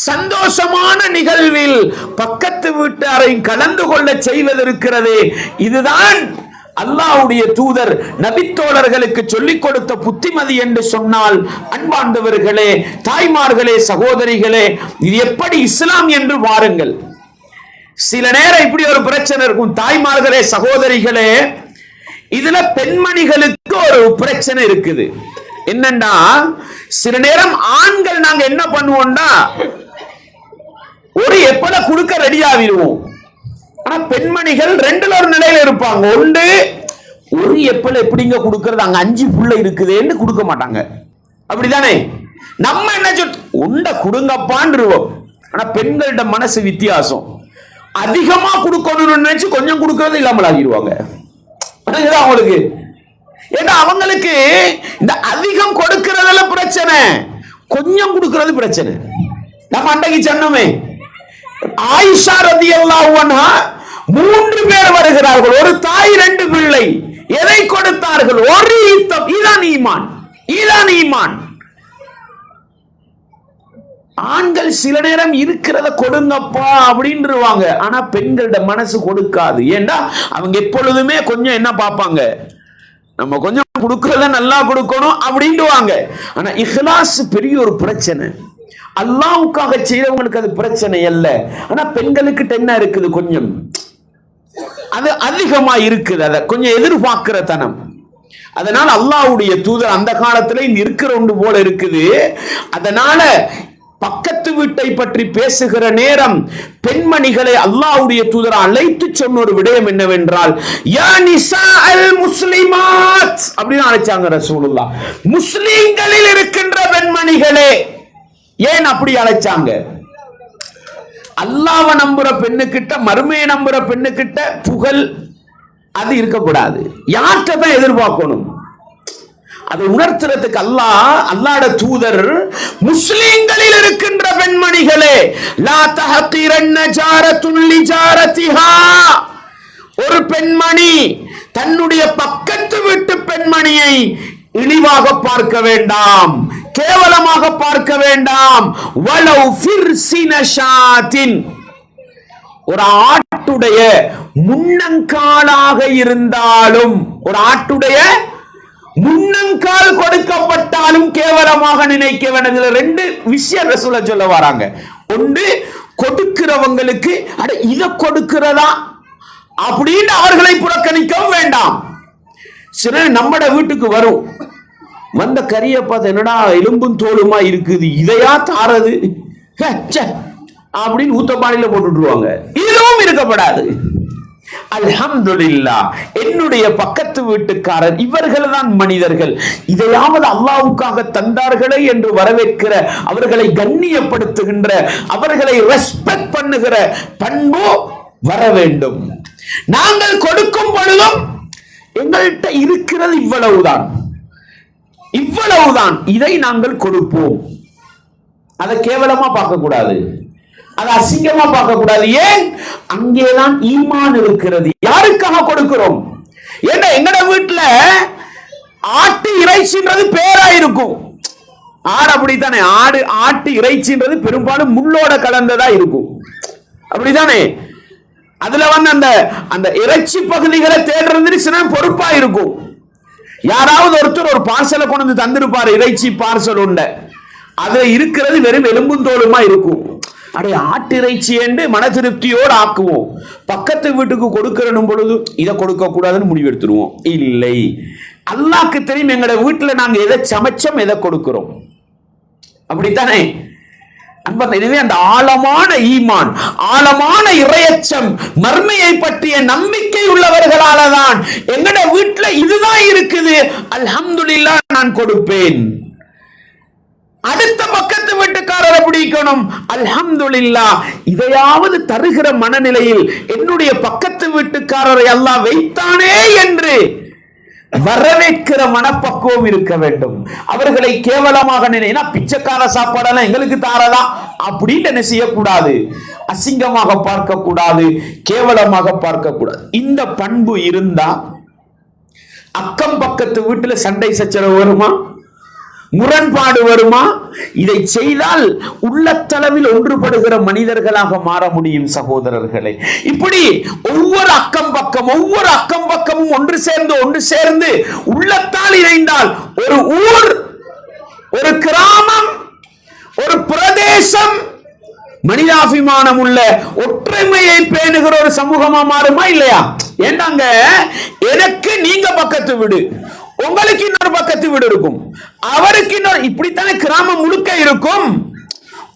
சந்தோஷமான நிகழ்வில் பக்கத்து வீட்டாரை கலந்து கொள்ள செய்வது இருக்கிறது. இதுதான் அல்லாஹ்வுடைய தூதர் நபித்தோழர்களுக்கு சொல்லிக் கொடுத்த புத்திமதி என்று சொன்னால், அன்பார்ந்தவர்களே, தாய்மார்களே, சகோதரிகளே, இது எப்படி இஸ்லாம் என்று வாருங்கள். சில நேரம் இப்படி ஒரு பிரச்சனை இருக்கும். தாய்மார்களே, சகோதரிகளே, இதுல பெண்மணிகளுக்கு ஒரு பிரச்சனை இருக்குது. என்னன்னா, சில நேரம் ஆண்கள் நாங்க என்ன பண்ணுவோம்னா, ஒரு எப்பல கொடுக்க ரெடி ஆகிடுவோம். ஆனா பெண்மணிகள் ரெண்டுல ஒரு நிலையில இருப்பாங்க. ஒன்று, ஒரு எப்பல எப்படிங்க கொடுக்கறது, அங்க 5 புள்ள இருக்குதுன்னு கொடுக்க மாட்டாங்க. அப்படிதானே? நம்ம என்ன உண்ட கொடுங்கப்பான்ருவோம். ஆனா பெண்களிட மனசு வித்தியாசம். அதிகமா கொடுக்கணும்னு நினைச்சு கொஞ்சம் கொடுக்கறது இல்லாமல் ஆகிடுவாங்க. அவங்களுக்கு ஏன்னா அவங்களுக்கு இந்த அதிகம் கொடுக்கிறதுல பிரச்சனை, கொஞ்சம் கொடுக்கிறது பிரச்சனை. நம்ம அன்றைக்கு சொன்னோமே, ஆயிஷா ரலியல்லாஹு அன்ஹா 3 பேர் வருகிறார்கள், ஒரு தாய் 2 பிள்ளை. எதை கொடுத்தார்கள்? ஒரு ஈத்தம். இதான் ஈமான், இதான் ஈமான். ஆண்கள் சில நேரம் இருக்கிறத கொடுங்கப்பா அப்படின்றுவாங்க. ஆனா பெண்களோட மனசு கொடுக்காது. ஏண்டா அவங்க எப்பொழுதுமே கொஞ்சம் என்ன பார்ப்பாங்க, நம்ம கொஞ்சம் கொடுக்கறத நல்லா கொடுக்கணும் அப்படின்டுவாங்க. ஆனா இஹ்லாஸ் பெரிய ஒரு பிரச்சனை. அல்லாஹ்வுக்காக செய்யறவங்களுக்கு அது பிரச்சனை அல்ல. ஆனா பெண்களுக்கு என்ன இருக்குது, கொஞ்சம் அது அதிகமா இருக்குது, அத கொஞ்சம் எதிர்பார்க்கிற தனம். அதனால அல்லாஹ்வுடைய தூதர் அந்த காலத்துல இருக்கிற ஒன்று போல இருக்குது. அதனால பக்கத்து வீட்டை பற்றி பேசுகிற நேரம் பெண்மணிகளை அல்லாஹ்வுடைய தூதர் அழைத்து சொன்ன ஒரு விடயம் என்னவென்றால், யா நிசாஅல் முஸ்லிமாத் அப்படின்னு அழைச்சாங்க ரசூலுல்லாஹ். முஸ்லிம்களில் இருக்கின்ற பெண்மணிகளே. ஏன் அப்படி அழைச்சாங்க? அல்லாஹ்வை நம்புற பெண்ணுகிட்ட, மறுமையை நம்புற பெண்ணுகிட்ட புகழ் அது இருக்கக்கூடாது. யார்கிட்ட தான் எதிர்பார்க்கணும்? அதை உணர்த்துறதுக்கு அல்லாஹ்வுடைய தூதர் முஸ்லிம்களில் இருக்கின்ற பெண்மணிகளே, லா தஹகிரன்ன ஜாரத்துன் லிஜாரத்திஹா, ஒரு பெண்மணி தன்னுடைய பக்கத்து வீட்டு பெண்மணியை இழிவாக பார்க்க வேண்டாம், கேவலமாக பார்க்க வேண்டாம். வலவ் ஃபிர்சின ஷாத்தின், ஒரு ஆட்டுடைய முன்னங்காலாக இருந்தாலும், ஒரு ஆட்டுடைய முன்னங்கால் கொடுக்கப்பட்டாலும் கேவலமாக நினைக்க வேண்டிய 2 விஷயம் ரசூல சொல்ல வராங்க. ஒன்று, கொடுக்கிறவங்களுக்கு அட இத கொடுக்கிறதா அப்படின்னு அவர்களை புறக்கணிக்கவும் வேண்டாம். சில நம்மட வீட்டுக்கு வரும், வந்த கறியை பார்த்து என்னடா எலும்பும் தோலுமா இருக்குது, இதையா தாரது அப்படின்னு ஊத்தப்பானையில போட்டுட்டுருவாங்க. இதுவும் இருக்கப்படாது. அல்ஹம்துலில்லாஹ், என்னுடைய பக்கத்து வீட்டுக்காரர் இவர்கள் தான் மனிதர்கள், இதையாவது அல்லாஹ்வுக்காக தந்தார்களே என்று வரவேற்கிற, அவர்களை கண்ணியப்படுத்துகின்ற, அவர்களை ரெஸ்பெக்ட் பண்ணுகிற பண்பு வர வேண்டும். நாங்கள் கொடுக்கும் பொழுதும் எங்கள்கிட்ட இருக்கிறது இவ்வளவுதான், இவ்வளவுதான், இதை நாங்கள் கொடுப்போம். அதை கேவலமா பார்க்க கூடாது, அதை அசிங்கமா பார்க்க கூடாது. ஏன்? அங்கேதான் ஈமான் இருக்கிறது. யாருக்காக கொடுக்கிறோம்? ஏன்னா எங்கட வீட்டுல ஆட்டு இறைச்சின்றது பேரா இருக்கும். ஆடு அப்படித்தானே, ஆட்டு இறைச்சின்றது பெரும்பாலும் முள்ளோட கலந்ததா இருக்கும். அப்படித்தானே? அதுல அந்த அந்த இறைச்சி பகுதிகளை தேடுறது சில பொறுப்பா இருக்கும். யாராவது ஒருத்தர் ஒரு பார்சலை கொண்டு வந்து தந்திருப்பாரு, இறைச்சி பார்சல் உண்ட, அதுல இருக்கிறது வெறும் எலும்பும் தோலுமா இருக்கும். அடே ஆட்டு இறைச்சி என்று மன திருப்தியோடு ஆக்குவோம். பக்கத்து வீட்டுக்கு கொடுக்கணும் பொழுது இதை கொடுக்க கூடாதுன்னு முடிவெடுத்துருவோம். இல்லை, அல்லாஹ்க்கு தெரியும் எங்களோட வீட்டுல நாங்க எதை சமைச்சோம், எதை கொடுக்கிறோம். அப்படித்தானே? எனவே அந்த ஆழமான ஈமான், ஆழமான இறையச்சம், மர்மையை பற்றிய நம்பிக்கை உள்ளவர்களால தான் எங்கட வீட்டுல இதுதான் இருக்குது, அல்ஹம்துலில்லாஹ் நான் கொடுப்பேன். அடுத்த பக்கத்து வீட்டுக்காரரை பிடிக்கணும், அல்ஹம்துலில்லாஹ் இதையாவது தருகிற மனநிலையில் என்னுடைய பக்கத்து வீட்டுக்காரரை அல்லாஹ் வைத்தானே என்று வரவேற்கிற மனப்பக்குவம் இருக்க வேண்டும். அவர்களை கேவலமாக நினைனா பிச்சைக்கார சாப்பாடெல்லாம் எங்களுக்கு தாரதா அப்படின்னு என்ன செய்யக்கூடாது, அசிங்கமாக பார்க்க கூடாது, கேவலமாக பார்க்க கூடாது. இந்த பண்பு இருந்தா அக்கம் பக்கத்து வீட்டுல சண்டை சச்சரவு வருமா? முரண்பாடு வருமா? இதை செய்தால் உள்ளத்தளவில் ஒன்றுபடுகிற மனிதர்களாக மாற முடியும் சகோதரர்களே. இப்படி ஒவ்வொரு அக்கம் பக்கமும் ஒன்று சேர்ந்து உள்ளத்தால் இணைந்தால் ஒரு ஊர், ஒரு கிராமம், ஒரு பிரதேசம் மனிதாபிமானம் உள்ள ஒற்றுமையை பேணுகிற ஒரு சமூகமா மாறுமா இல்லையா? ஏண்டாங்க, எனக்கு நீங்க பக்கத்து வீடு, உங்களுக்கு இன்னொரு பக்கத்து வீடு இருக்கும், அவருக்கு இன்னொரு, இப்படித்தானே கிராமம் முழுக்க இருக்கும்.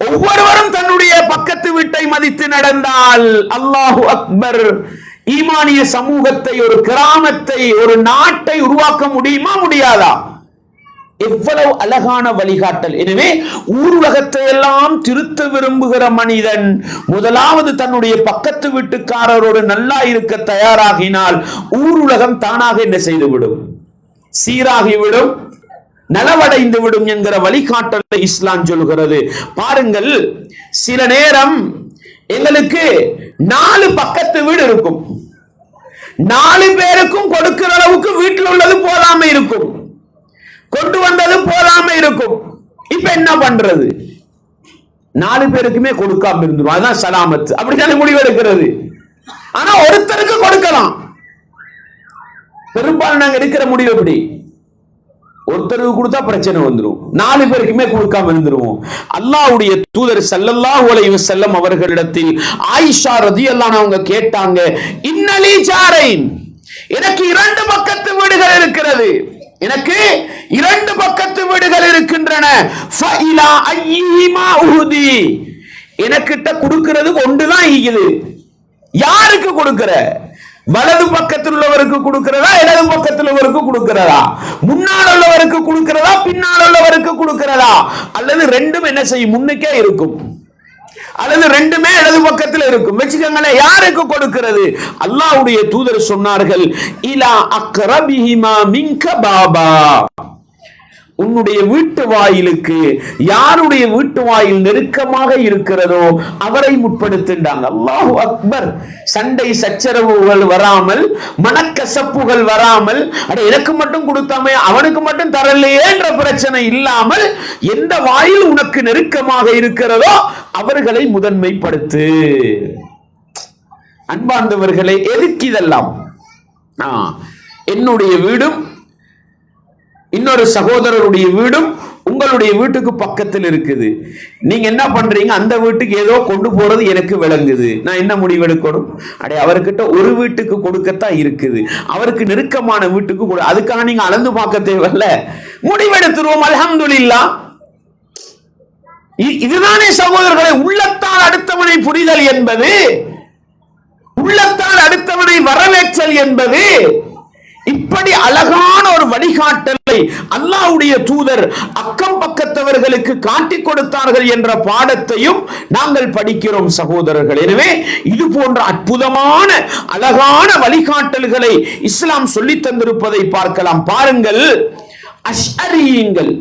ஒவ்வொருவரும் தன்னுடைய பக்கத்து வீட்டை மதித்து நடந்தால் அல்லாஹு அக்பர், ஈமானிய சமூகத்தை, ஒரு கிராமத்தை, ஒரு நாட்டை உருவாக்க முடியுமா முடியாதா? எவ்வளவு அழகான வழிகாட்டல். எனவே ஊருலகத்தை எல்லாம் திருத்த விரும்புகிற மனிதன் முதலாவது தன்னுடைய பக்கத்து வீட்டுக்காரரோடு நல்லா இருக்க தயாராகினால் ஊருலகம் தானாக என்ன செய்துவிடும்? சீராகிவிடும், நலவடைந்து விடும் என்கிற வழிகாட்டலை இஸ்லாம் சொல்கிறது. பாருங்கள், சில நேரம் எங்களுக்கு 4 பக்கத்து வீடு இருக்கும், 4 பேருக்கும் கொடுக்கிற அளவுக்கு வீட்டில் உள்ளது போதாம இருக்கும், கொண்டு வந்தது போதாம இருக்கும். இப்ப என்ன பண்றது? 4 பேருக்குமே கொடுக்காம இருந்துரும், அதுதான் சலாமத். அப்படித்தானே முடிவு எடுக்கிறது. ஆனா ஒருத்தருக்கு கொடுக்கலாம். பெரும்பாலும் நாங்க எடுக்கிற முடிவு எப்படி? ஒருத்தருக்கு கொடுத்தா பிரச்சனை வந்துடும், 4 பேருக்குமே கொடுக்காம இருந்துருவோம். அல்லாஹ்வுடைய தூதர் ஸல்லல்லாஹு அலைஹி வஸல்லம் அவர்களிடத்தில் ஆயிஷா ரலியல்லாஹு அன்ஹா அவங்க கேட்டாங்க, இன்னலி ஜாரைன், எனக்கு 2 பக்கத்து வீடுகள் இருக்கிறது, எனக்கு 2 பக்கத்து வீடுகள் இருக்கின்றன. ஃபஇலா அய்யிமா உஹதி, எனக்கிட்ட கொடுக்கிறது ஒன்றுதான் இருக்குது. யாருக்கு கொடுக்கிற? வலது பக்கத்தில் உள்ளவருக்கு கொடுக்கிறதா, இடது பக்கத்தில் உள்ளவருக்கு கொடுக்கிறதா, முன்னால் உள்ளவருக்கு கொடுக்கிறதா, பின்னால் உள்ளவருக்கு கொடுக்கிறதா, அல்லது ரெண்டும் என்ன செய்யும்? முன்னுக்கே இருக்கும், அல்லது ரெண்டுமே இடது பக்கத்தில் இருக்கும். வச்சுக்கோங்களேன், யாருக்கு கொடுக்கிறது? அல்லாஹ்வுடைய தூதர் சொன்னார்கள், இலா அக்ரபிஹிமா மின்க பாபா, உன்னுடைய வீட்டு வாயிலுக்கு யாருடைய வீட்டு வாயில் நெருக்கமாக இருக்கிறதோ அவரை முற்படுத்தின்றாங்க. அல்லாஹு அக்பர். சண்டை சச்சரவுகள் வராமல், மனக்கசப்புகள் வராமல், அட எனக்கு மட்டும் கொடுத்தாமே அவனுக்கு மட்டும் தரலையே என்ற பிரச்சனை இல்லாமல், எந்த வாயில் உனக்கு நெருக்கமாக இருக்கிறதோ அவர்களை முதன்மைப்படுத்து. அன்பார்ந்தவர்களே, எதுக்கு இதெல்லாம்? என்னுடைய வீடும் இன்னொரு சகோதரருடைய வீடும் உங்களுடைய வீட்டுக்கு பக்கத்தில் இருக்குது. நீங்க என்ன பண்றீங்க? அந்த வீட்டுக்கு ஏதோ கொண்டு போறது எனக்கு விளங்குது. நான் என்ன முடிவெடுக்கணும்? அடே, அவர்கிட்ட ஒரு வீட்டுக்கு கொடுக்கத்தான் இருக்குது, அவருக்கு நெருக்கமான வீட்டுக்கு அதுக்காக நீங்க அளந்து பார்க்க தேவையில்ல, முடிவெடுத்துருவோம். அல்ஹம்துலில்லாஹ். இதுதானே சகோதரர்களை உள்ளத்தால் அடுத்தவனை புரிதல் என்பது, உள்ளத்தால் அடுத்தவனை வரவேற்றல் என்பது. இப்படி அழகான ஒரு வழிகாட்டலை அல்லாஹ்வுடைய தூதர் அக்கம் பக்கத்தவர்களுக்கு காட்டிக் கொடுத்தார்கள் என்ற பாடத்தையும் நாங்கள் படிக்கிறோம் சகோதரர்கள். எனவே இது போன்ற அற்புதமான அழகான வழிகாட்டல்களை இஸ்லாம் சொல்லித் தந்திருப்பதை பார்க்கலாம். பாருங்கள், அஷ்அரிகள்,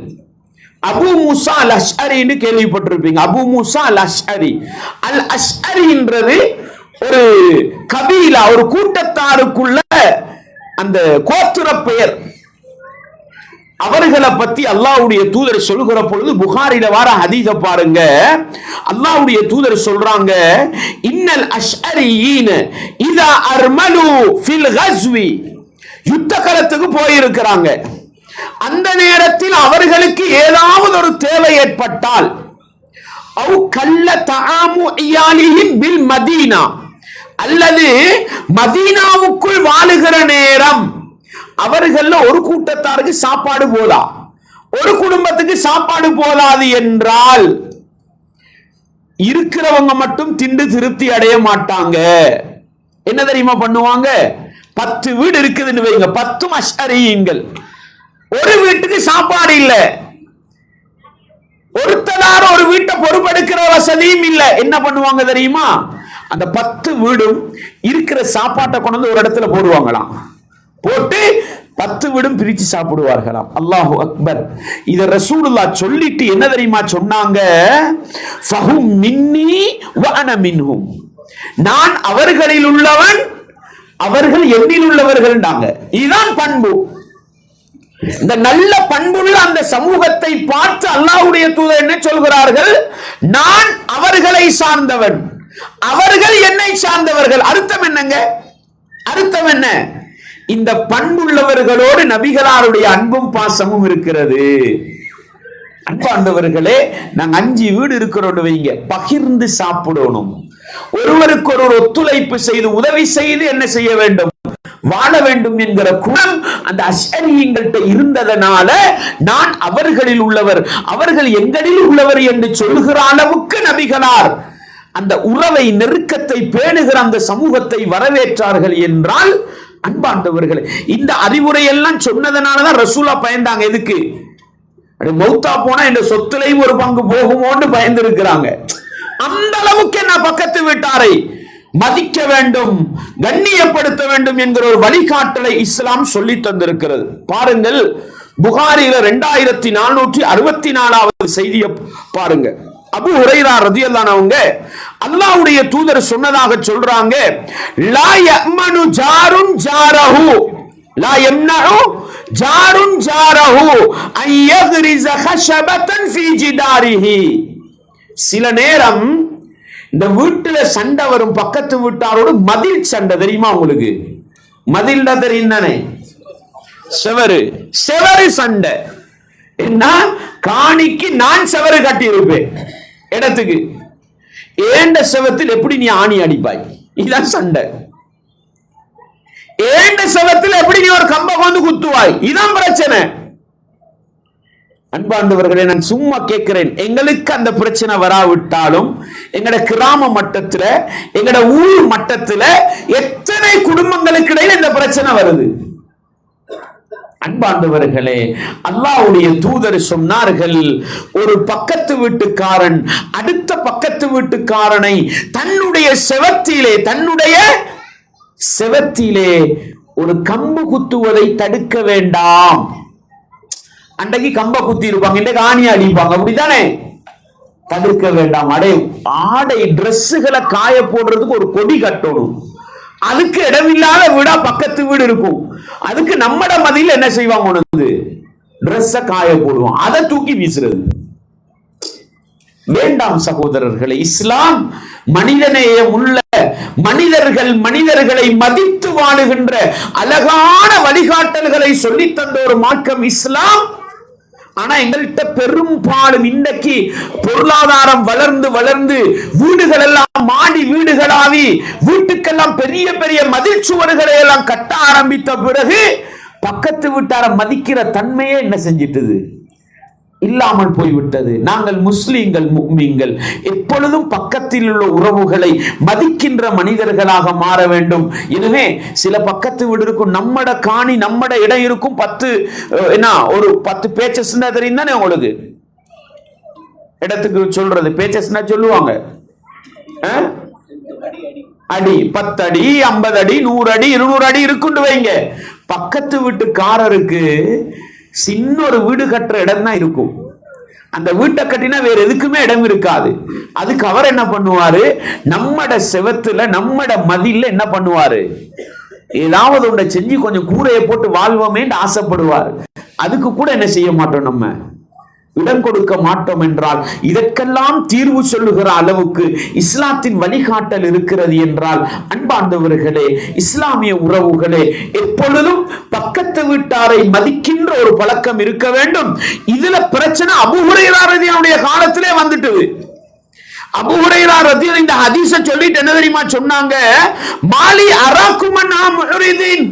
அபு மூசா அல் அஷ்அரின்னு கேள்விப்பட்டிருப்பீங்க. அபு மூசா அல் அஷ்அரி. அல் அஷ்அரின்றது ஒரு கபீலா, ஒரு கூட்டத்தாருக்குள்ள அந்த கோத்திர பெயர். அவர்களை பத்தி அல்லாஹ்வுடைய தூதர் சொல்லுகிற பொழுது புகாரில வார ஹதீஸ பாருங்க. அல்லாஹ்வுடைய தூதர் சொல்றாங்க, இன்னல் அஷ்அரியீன இதா அர்மலு ஃபில் கஸ்வி, யுத்த களத்துக்கு போயிருக்கிறாங்க, அந்த நேரத்தில் அவர்களுக்கு ஏதாவது ஒரு தேவை ஏற்பட்டால், அவு கல்ல தஆமு இயாலிஹிம் பில் மதீனா, அல்லது மதீனாவுக்குள் வாழுகிற நேரம் அவர்கள் ஒரு கூட்டத்தாருக்கு சாப்பாடு போதா, ஒரு குடும்பத்துக்கு சாப்பாடு போதாது என்றால் இருக்கிறவங்க மட்டும் திண்டு திருப்தி அடைய மாட்டாங்க. என்ன தெரியுமா பண்ணுவாங்க? 10 வீடு இருக்குதுன்னு வைங்க, 10 அஷ்அரியீன்கள், ஒரு வீட்டுக்கு சாப்பாடு இல்ல, ஒருத்தனார ஒரு வீட்டை பொறுப்பெடுக்கிற வசதியும் இல்ல. என்ன பண்ணுவாங்க தெரியுமா? அந்த 10 வீடும் இருக்கிற சாப்பாட்டை கொண்டு ஒரு இடத்துல போடுவாங்களாம், போட்டு 10 வீடும் பிரிச்சு சாப்பிடுவார்களாம். அல்லாஹு அக்பர். இத ரசூலுல்லாஹ் சொல்லிட்டு என்ன தெரியுமா சொன்னாங்க? ஃபஹும் மின்னி வ அன மின்ஹும், நான் அவர்களில் உள்ளவன், அவர்கள் என்னில் உள்ளவர்கள். இதுதான் பண்பு. இந்த நல்ல பண்புள்ள அந்த சமூகத்தை பார்த்து அல்லாஹ்வுடைய தூதர் என்ன சொல்கிறார்கள்? நான் அவர்களை சார்ந்தவன், அவர்கள் என்னை சார்ந்தவர்கள். அர்த்தம் என்னங்க? அர்த்தம் என்ன? இந்த பண்புள்ளவர்களோடு நபிகளாருடைய அன்பும் பாசமும் இருக்கிறது. அன்பாண்டவர்களே, நாங்க 5 வீடு இருக்கிறோம் வைங்க, பகிர்ந்து சாப்பிடணும், ஒருவருக்கு ஒரு ஒத்துழைப்பு செய்து உதவி செய்து என்ன செய்ய வேண்டும்? வாழ வேண்டும் என்கிற குணம் அந்த அஷ்அரியங்கள்ட்ட இருந்ததனால நான் அவர்களில் உள்ளவர், அவர்கள் எங்களில் உள்ளவர் என்று சொல்லுகிற அளவுக்கு நபிகளார் அந்த உறவை, நெருக்கத்தை பேணுகிற அந்த சமூகத்தை வரவேற்றார்கள் என்றால், அன்பாண்டவர்களே, இந்த அறிவுரை எல்லாம் சொன்னதனாலதான் ரசூலா பயந்தாங்க. எதுக்கு? மௌத்தா போனா இந்த சொத்துலையும் ஒரு பங்கு போகுமோன்னு பயந்து இருக்கிறாங்க. அந்த அளவுக்கு என்ன பக்கத்து வீட்டாரை மதிக்க வேண்டும், கண்ணியப்படுத்த வேண்டும் என்கிற ஒரு வழிகாட்டலை இஸ்லாம் சொல்லி தந்திருக்கிறது. பாருங்கள், புகாரில 2464வது செய்தியை பாருங்க. அபூ ஹுரைரா ரலியல்லாஹு அன்ஹு அல்லாஹ்வுடைய தூதர் சொன்னதாக சொல்றாங்க, லா யமனு ஜாருன் ஜாரஹு, லா யம்னஉ ஜாருன் ஜாரஹு அன் யக்ரிஸ ஹஷபத்தன் ஃபீ ஜிதாரிஹி. சில நேரம் இந்த வீட்டுல சண்டை வரும், பக்கத்து வீட்டாரோடு மதில் சண்டை. தெரியுமா உங்களுக்கு? மதில் தெரியும் தானே? செவரு செவரு சண்டை. என்ன காணிக்கு நான் செவரு கட்டி இருப்பேன் இடத்துக்கு, ஏண்ட செவத்தில் எப்படி நீ ஆணி அடிப்பாய்? இதுதான் சண்டை. ஏண்ட செவத்தில் எப்படி நீ ஒரு கம்பை கொண்டு குத்துவாய்? இதான் பிரச்சனை. அன்பாண்டவர்களே, நான் சும்மா கேட்கிறேன், எங்களுக்கு அந்த பிரச்சனை வராவிட்டாலும் எங்கட கிராம மட்டத்துல, எங்கட ஊர் மட்டத்துல எத்தனை குடும்பங்களுக்கு இடையில இந்த பிரச்சனை வருது? அன்பாண்டவர்களே, அல்லாஹ்வுடைய தூதர் சொன்னார்கள், ஒரு பக்கத்து வீட்டுக்காரன் அடுத்த பக்கத்து வீட்டுக்காரனை தன்னுடைய செவத்திலே ஒரு கம்பு குத்துவதை தடுக்க வேண்டாம். அன்றைக்கு கம்ப குத்தி இருப்பாங்க, இன்றைக்கு ஆணி அடிப்பாங்க, அப்படித்தானே? தடுக்க வேண்டாம். ஆடை டிரெஸ்ஸுகளை காய போடுறதுக்கு ஒரு கொடி கட்டணும். அதுக்கு இடமில்லாத வீடா பக்கத்து வீடு இருக்கும், அதுக்கு நம்மட மதியில் என்ன செய்வாங்க? டிரெஸ்ஸ காய போடுவோம், அதை தூக்கி வீசுறது வேண்டாம் சகோதரர்களே. இஸ்லாம் மனிதநேயம் உள்ள மனிதர்களை மதித்து வாழுகின்ற அழகான வழிகாட்டல்களை சொல்லி தந்த ஒரு மார்க்கம் இஸ்லாம். ஆனா எங்கள்கிட்ட பெரும்பாலும் இன்றைக்கு பொருளாதாரம் வளர்ந்து வீடுகள் எல்லாம் மாடி வீடுகளாவி, வீட்டுக்கெல்லாம் பெரிய பெரிய மதில் சுவர்களை எல்லாம் கட்ட ஆரம்பித்த பிறகு பக்கத்து வீட்டார மதிக்கிற தன்மையே என்ன செஞ்சிட்டது? இல்லாமல் போய்விட்டது. நாங்கள் முஸ்லிம்கள், முஃமின்கள் எப்பொழுதும் பக்கத்தில் உள்ள உறவுகளை மதிக்கின்ற மனிதர்களாக மாற வேண்டும். எனவே சில பக்கத்து வீடு இருக்கும், நம்மட காணி நம்மட இடம் இருக்கும், 10 பேச்சஸ்னா தெரியும் தானே உங்களுக்கு? இடத்துக்கு சொல்றது பேச்சஸ்னா சொல்லுவாங்க, அடி 10 அடி 50 அடி 100 அடி 200 அடி இருக்குன்னு வைங்க. பக்கத்து வீட்டுக்காரருக்கு சின்ன ஒரு வீடு கட்டுற இடம் தான் இருக்கும். அந்த வீட்டை கட்டினா வேற எதுக்குமே இடம் இருக்காது. அதுக்கு அவர் என்ன பண்ணுவாரு? நம்மட செவத்துல நம்மட மதில்ல என்ன பண்ணுவாரு? ஏதாவது ஒன்றை செஞ்சு கொஞ்சம் கூரையை போட்டு வாழ்வோமே ஆசைப்படுவார். அதுக்கு கூட என்ன செய்ய மாட்டோம், நம்ம இடம் கொடுக்க மாட்டோம். என்றால் இதற்கெல்லாம் தீர்வு சொல்லுகிற அளவுக்கு இஸ்லாத்தின் வழிகாட்டல் இருக்கிறது என்றால், அன்பார்ந்தவர்களே, இஸ்லாமிய உறவுகளே, எப்பொழுதும் பக்கத்து வீட்டாரை மதிக்கின்ற ஒரு பழக்கம் இருக்க வேண்டும். இதுல பிரச்சனை அபூ ஹுரைரா ரலியல்லாஹு காலத்திலே வந்துட்டு. அபூ ஹுரைரா ரலியல்லாஹு இந்த ஹதீஸை சொல்லிட்டு என்ன தெரியுமா சொன்னாங்க? மாலி அராக்கும் அன்ஹா முஹ்ரிதீன்,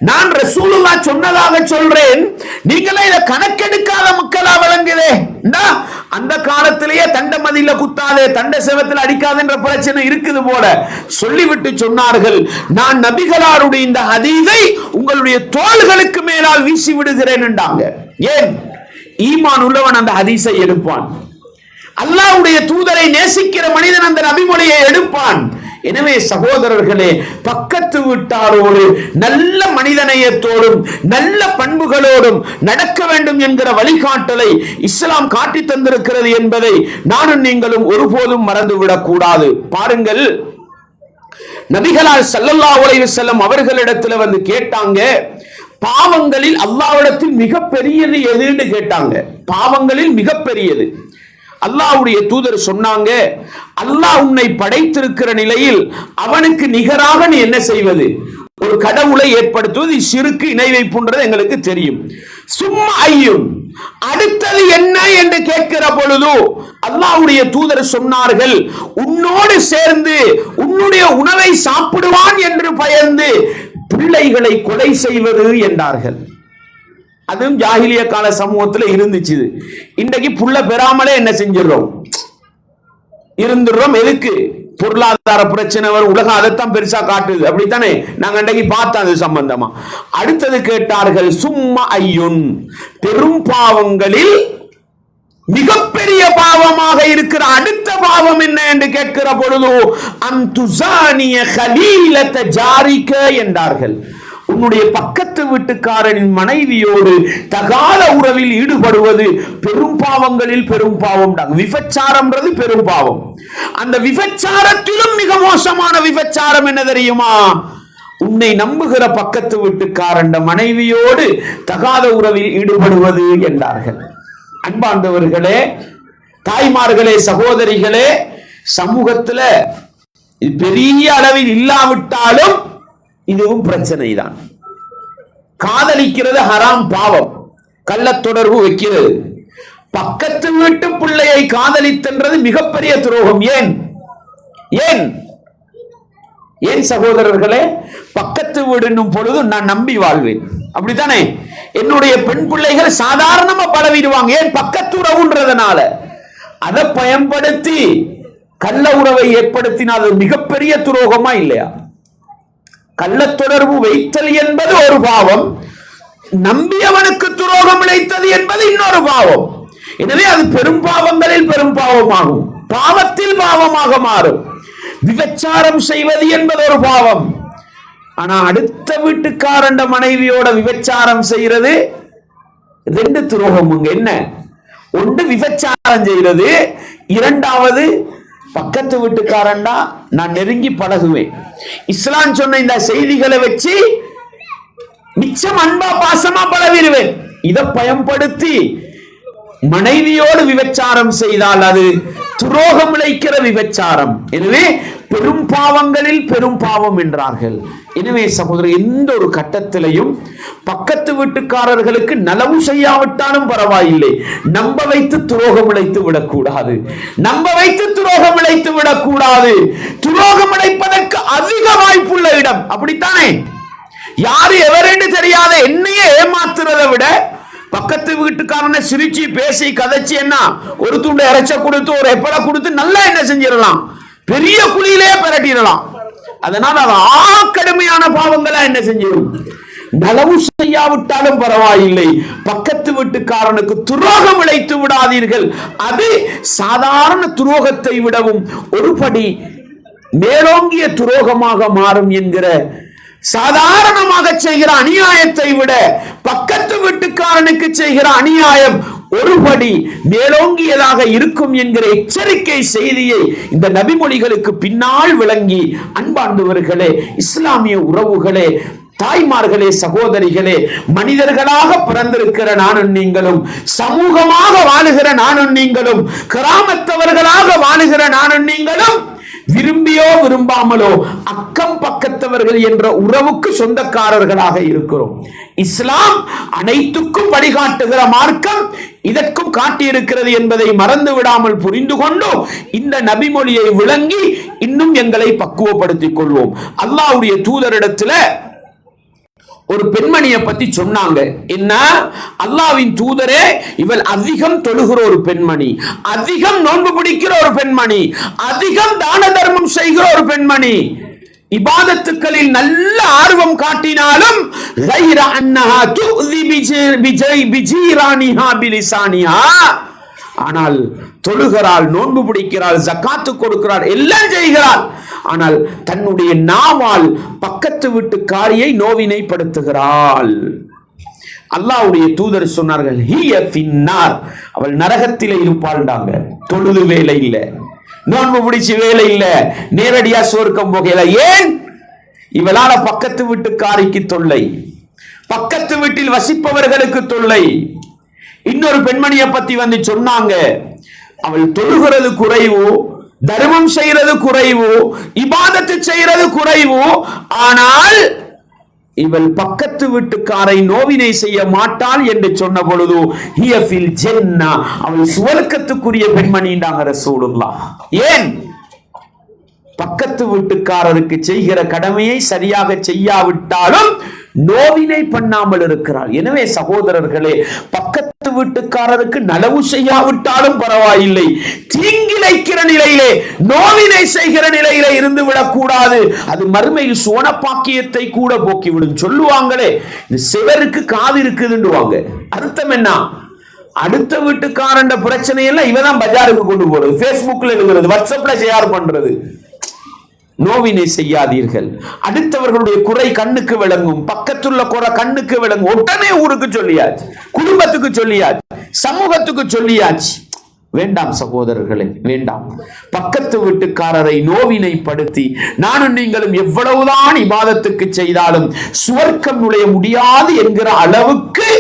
நான் ரசூலுல்லாஹ் சொன்னதாக சொல்றேன், நீங்களே இதை கணக்கெடுக்காத மக்களா விளங்குதே. அந்த காலத்திலேயே தண்ட மதியில குத்தாதே, தண்ட செவத்தில் அடிக்காதுன்ற பிரச்சனை இருக்குது போல சொல்லிவிட்டு சொன்னார்கள், நான் நபிகளாருடைய இந்த ஹதீஸை உங்களுடைய தோள்களுக்கு மேலால் வீசி விடுகிறேன் என்றாங்க. ஏன்? ஈமான் உள்ளவன் அந்த ஹதீஸை எடுப்பான். அல்லாஹ்வுடைய தூதரை நேசிக்கிற மனிதன் அந்த நபிமொழியை எடுப்பான். எனவே சகோதரர்களே, பக்கத்து வீட்டாரோடு நல்ல மனிதநேயத்தோடும் நல்ல பண்புகளோடும் நடக்க வேண்டும் என்கிற வழிகாட்டலை இஸ்லாம் காட்டி தந்திருக்கிறது என்பதை நானும் நீங்களும் ஒருபோதும் மறந்துவிடக் கூடாது. பாருங்கள், நபிகளார் ஸல்லல்லாஹு அலைஹி வஸல்லம் அவர்களிடத்துல வந்து கேட்டாங்க, பாவங்களில் அல்லாஹ்விடத்தில் மிகப்பெரியது எதுன்னு கேட்டாங்க. பாவங்களில் மிகப்பெரியது. அல்லாஹ்வுடைய தூதர் சொன்னாங்க, அல்லாஹ் உன்னை படைத்திருக்கிற நிலையில் அவனுக்கு நிகராக நீ என்ன செய்வது? ஒரு கடவுளை ஏற்படுத்துவது ஷிர்க், இணை வைப்புன்றது எங்களுக்கு தெரியும். சும்மா ஐயும், அடுத்தது என்ன என்று கேட்கிற பொழுது அல்லாஹ்வுடைய தூதர் சொன்னார்கள், உன்னோடு சேர்ந்து உன்னுடைய உணவை சாப்பிடுவான் என்று பயந்து பிள்ளைகளை கொலை செய்வது என்றார்கள். அதுவும் ஜாஹிலிய கால சமூகத்தில் இருந்துச்சு. இன்றைக்கு புள்ள பெறாமலே என்ன செஞ்சிடறோம், இருந்துடுறோம். எதுக்கு? பொருளாதார பிரச்சனை வரும், உலகம் அதைத்தான் பெருசா காட்டுது. அப்படித்தானே நாங்க இன்றைக்கு பார்த்தோம் அது சம்பந்தமா. அடுத்தது கேட்டார்கள், சும்மா ஐயுன், பெரும் பாவங்களில் மிகப்பெரிய பாவமாக இருக்கிற அடுத்த பாவம் என்ன என்று கேட்கிற பொழுது அன்துசானிய கலீலத ஜாரிக என்றார்கள். உன்னுடைய பக்கத்து வீட்டுக்காரனின் மனைவியோடு தகாத உறவில் ஈடுபடுவது பெரும் பாவங்களில் பெரும் பாவம். விபச்சாரம்ன்றது பெரும் பாவம். அந்த விபச்சாரத்திலும் மிக மோசமான விபச்சாரம் என்ன தெரியுமா? உன்னை நம்புகிற பக்கத்து வீட்டுக்காரன் மனைவியோடு தகாத உறவில் ஈடுபடுவது என்றார்கள். அன்பார்ந்தவர்களே, தாய்மார்களே, சகோதரிகளே, சமூகத்தில் பெரிய அளவில் இல்லாவிட்டாலும் இதுவும் பிரச்சனை தான். காதலிக்கிறது ஹராம், பாவம். கள்ள தொடர்பு வைக்கிறது, பக்கத்து வீட்டு பிள்ளையை காதலித்தன்றது மிகப்பெரிய துரோகம். ஏன் ஏன் ஏன் சகோதரர்களே? பக்கத்து வீடுன்னும் பொழுது நான் நம்பி வாழ்வேன், அப்படித்தானே? என்னுடைய பெண் பிள்ளைகள் சாதாரணமா பழவிடுவாங்க. ஏன்? பக்கத்து உறவுன்றதுனால. அதை பயன்படுத்தி கள்ள உறவை ஏற்படுத்தினால் அது மிகப்பெரிய துரோகமா இல்லையா? கள்ள தொடர்பு வைத்தல் என்பது ஒரு பாவம், நம்பியவனுக்கு துரோகம் இழைத்தது என்பது இன்னொரு பாவம். எனவே அது பெரும் பாவங்களில் பெரும் பாவமாகும், பாவத்தில் பாவமாக மாறும். விபச்சாரம் செய்வது என்பது ஒரு பாவம். ஆனா அடுத்த வீட்டுக்காரண்ட மனைவியோட விபச்சாரம் செய்யறது ரெண்டு துரோகம். என்ன? ஒன்று விபச்சாரம் செய்யறது, இரண்டாவது பக்கத்து வீட்டுக்காரண்டா நான் நெருங்கி பழகுவேன். இஸ்லாம் சொன்ன இந்த செய்திகளை வச்சு மிச்சம் அன்பா பாசமா பழகிடுவேன். இதை பயன்படுத்தி மனைவியோடு விபச்சாரம் செய்தால் அது துரோகம் இழைக்கிற விபச்சாரம். எனவே பெரும் பாவங்களில் பெரும் பாவம் என்றார்கள். எனவே சகோதரர், எந்த ஒரு கட்டத்திலையும் பக்கத்து வீட்டுக்காரர்களுக்கு நலவு செய்யாவிட்டாலும் பரவாயில்லை, நம்ப வைத்து துரோகம் இழைத்து விடக்கூடாது, நம்ப வைத்து துரோகம் இழைத்து விடக்கூடாது. துரோகம் இழைப்பதற்கு அதிக வாய்ப்புள்ள இடம், அப்படித்தானே? யாரு எவரென்று தெரியாத என்னையே ஏமாத்துறதை விட பக்கத்து வீட்டுக்காரனை சிரிச்சு பேசி கதைச்சு என்ன ஒரு துண்டை இறைச்ச கொடுத்து ஒரு எப்பட கொடுத்து நல்லா என்ன செஞ்சிடலாம், பெரிய குழியிலே பிரட்டிடலாம். அதனால கடுமையான பாவங்களா என்ன செஞ்சிடும், நலவு செய்யாவிட்டாலும் பரவாயில்லை, பக்கத்து வீட்டுக்காரனுக்கு துரோகம் இழைத்து விடாதீர்கள். அது சாதாரண துரோகத்தை விடவும் ஒருபடி மேலோங்கிய துரோகமாக மாறும் என்கிற, சாதாரணமாக செய்கிற அநியாயத்தை விட பக்கத்து வீட்டுக்காரனுக்கு செய்கிற அநியாயம் ஒருபடி மேலோங்கியதாக இருக்கும் என்கிற எச்சரிக்கை செய்தியை இந்த நபிமொழிகளுக்கு பின்னால் விளங்கி, அன்பார்ந்தவர்களே, இஸ்லாமிய உறவுகளே, தாய்மார்களே, சகோதரிகளே, மனிதர்களாக பிறந்திருக்கிற நானும் நீங்களும், சமூகமாக வாழுகிற நானும் நீங்களும், கிராமத்தவர்களாக வாழுகிற நானும் நீங்களும் விரும்பியோ விரும்பாமலோ அக்கம் பக்கத்தவர்கள் என்ற உறவுக்கு சொந்தக்காரர்களாக இருக்கிறோம். இஸ்லாம் அனைத்துக்கும் வழிகாட்டுகிற மார்க்கம், இதற்கும் காட்டியிருக்கிறது என்பதை மறந்து விடாமல் புரிந்து கொண்டு இந்த நபிமொழியை விளங்கி இன்னும் எங்களை பக்குவப்படுத்திக் கொள்வோம். அல்லாஹ்வுடைய தூதரிடத்துல ஒரு பெண்மணியை பத்தி சொன்னாங்க. என்ன? அல்லாஹ்வின் தூதரே, இவள் அதிகம் தொழுகிற ஒரு பெண்மணி, அதிகம் நோன்பு பிடிக்கிற ஒரு பெண்மணி, அதிகம் தான தர்மம் செய்கிற ஒரு பெண்மணி, இபாதத்துக்களில் நல்ல ஆர்வம் காட்டினாலும் கைர அன்னஹா துதி பிஜீரானிஹா பிலிசானிஹா, ஆனால் தொழுகிறாள், நோன்பு பிடிக்கிறாள், ஜக்காத்து கொடுக்கிறாள், எல்லாம் செய்கிறாள், ஆனால் தன்னுடைய நாவால் பக்கத்து வீட்டுக்காரியை நோவினைப்படுத்துகிறாள். அல்லாஹ்வுடைய தூதர் சொன்னார்கள், ஹிய ஃபின்னார், அவள் நரகத்திலே இருப்பாள்டாங்க. தொழுது வேலை இல்ல, நோன்பு பிடிச்சு வேலை இல்ல, நேரடியா சொர்க்கம் போகல. ஏன்? இவளால பக்கத்து வீட்டுக்காரிக்கு தொல்லை, பக்கத்து வீட்டில் வசிப்பவர்களுக்கு தொல்லை. இன்னொரு பெண்மணியை பத்தி வந்து சொன்னாங்க, அவள் தொழுகிறது குறைவு, தர்மம் செய்யறது குறைவு, இபாதத்து செய்யறது குறைவு, ஆனால் இவள் பக்கத்து வீட்டுக்காரை நோவினை செய்ய மாட்டாள் என்று சொன்ன பொழுது ஹிய ஃபில் ஜன்னah, அவள் சுவர்க்கத்துக்குரிய பெண்மணின்றாங்க ரசூலுல்லாஹ். ஏன்? பக்கத்து வீட்டுக்காரருக்கு செய்கிற கடமையை சரியாக செய்யாவிட்டாலும் நோவினை பண்ணாமல் இருக்கிறாள். எனவே சகோதரர்களே, பக்கத்து வீட்டுக்காரருக்கு நலவு செய்யாவிட்டாலும் பரவாயில்லை, தீங்கிழைக்கிற நிலையிலே, நோவினை செய்கிற நிலையிலே இருந்து விடக்கூடாது. அது மறுமையில் சோனப்பாக்கியத்தை கூட போக்கிவிடும். சொல்லுவாங்களே, இந்த சிவருக்கு காது இருக்குதுன்னுவாங்க. அர்த்தம் என்ன? அடுத்த வீட்டுக்காரன் பிரச்சனையெல்லாம் இவதான் பஜாருக்கு கொண்டு போறது, பேஸ்புக்ல எழுதுறது, வாட்ஸ்அப்ல ஷேர் பண்றது. நோவினை செய்யாதீர்கள். அடுத்தவர்களுடைய குறை கண்ணுக்கு விளங்கும், பக்கத்துள்ள குறை கண்ணுக்கு விளங்கும். உடனே ஊருக்கு சொல்லியாச்சு, குடும்பத்துக்கு சொல்லியாச்சு, சமூகத்துக்கு சொல்லியாச்சு. வேண்டாம் சகோதரர்களே, வேண்டாம். பக்கத்து வீட்டுக்காரரை நோவினைப்படுத்தி நானும் நீங்களும் எவ்வளவுதான் இபாதத்துக்கு செய்தாலும் சுவர்க்கம் நுழைய முடியாது என்கிற அளவுக்கு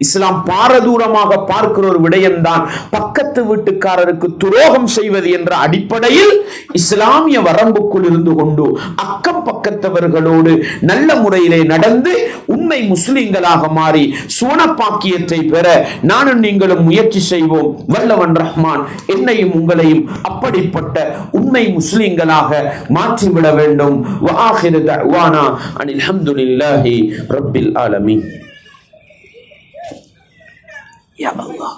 இஸ்லாம் பாரதூரமாக பார்க்கிற ஒரு விடயம்தான் பக்கத்து வீட்டுக்காரருக்கு துரோகம் செய்வது என்ற அடிப்படையில் இஸ்லாமிய வரம்புக்குள் இருந்து கொண்டு அக்கம் பக்கத்தவர்களோடு நல்ல முறையிலே நடந்து உண்மை முஸ்லிம்களாக மாறி சுவனப்பாக்கியத்தை பெற நானும் நீங்களும் முயற்சி செய்வோம். வல்லவன் ரஹ்மான் என்னையும் உங்களையும் அப்படிப்பட்ட உண்மை முஸ்லிம்களாக மாற்றிவிட வேண்டும். வஆகிரு தஅவானா அனில் ஹம்துலில்லாஹி ரப்பில் ஆலமீன். Ya Allah.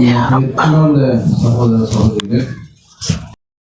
Ya Allah.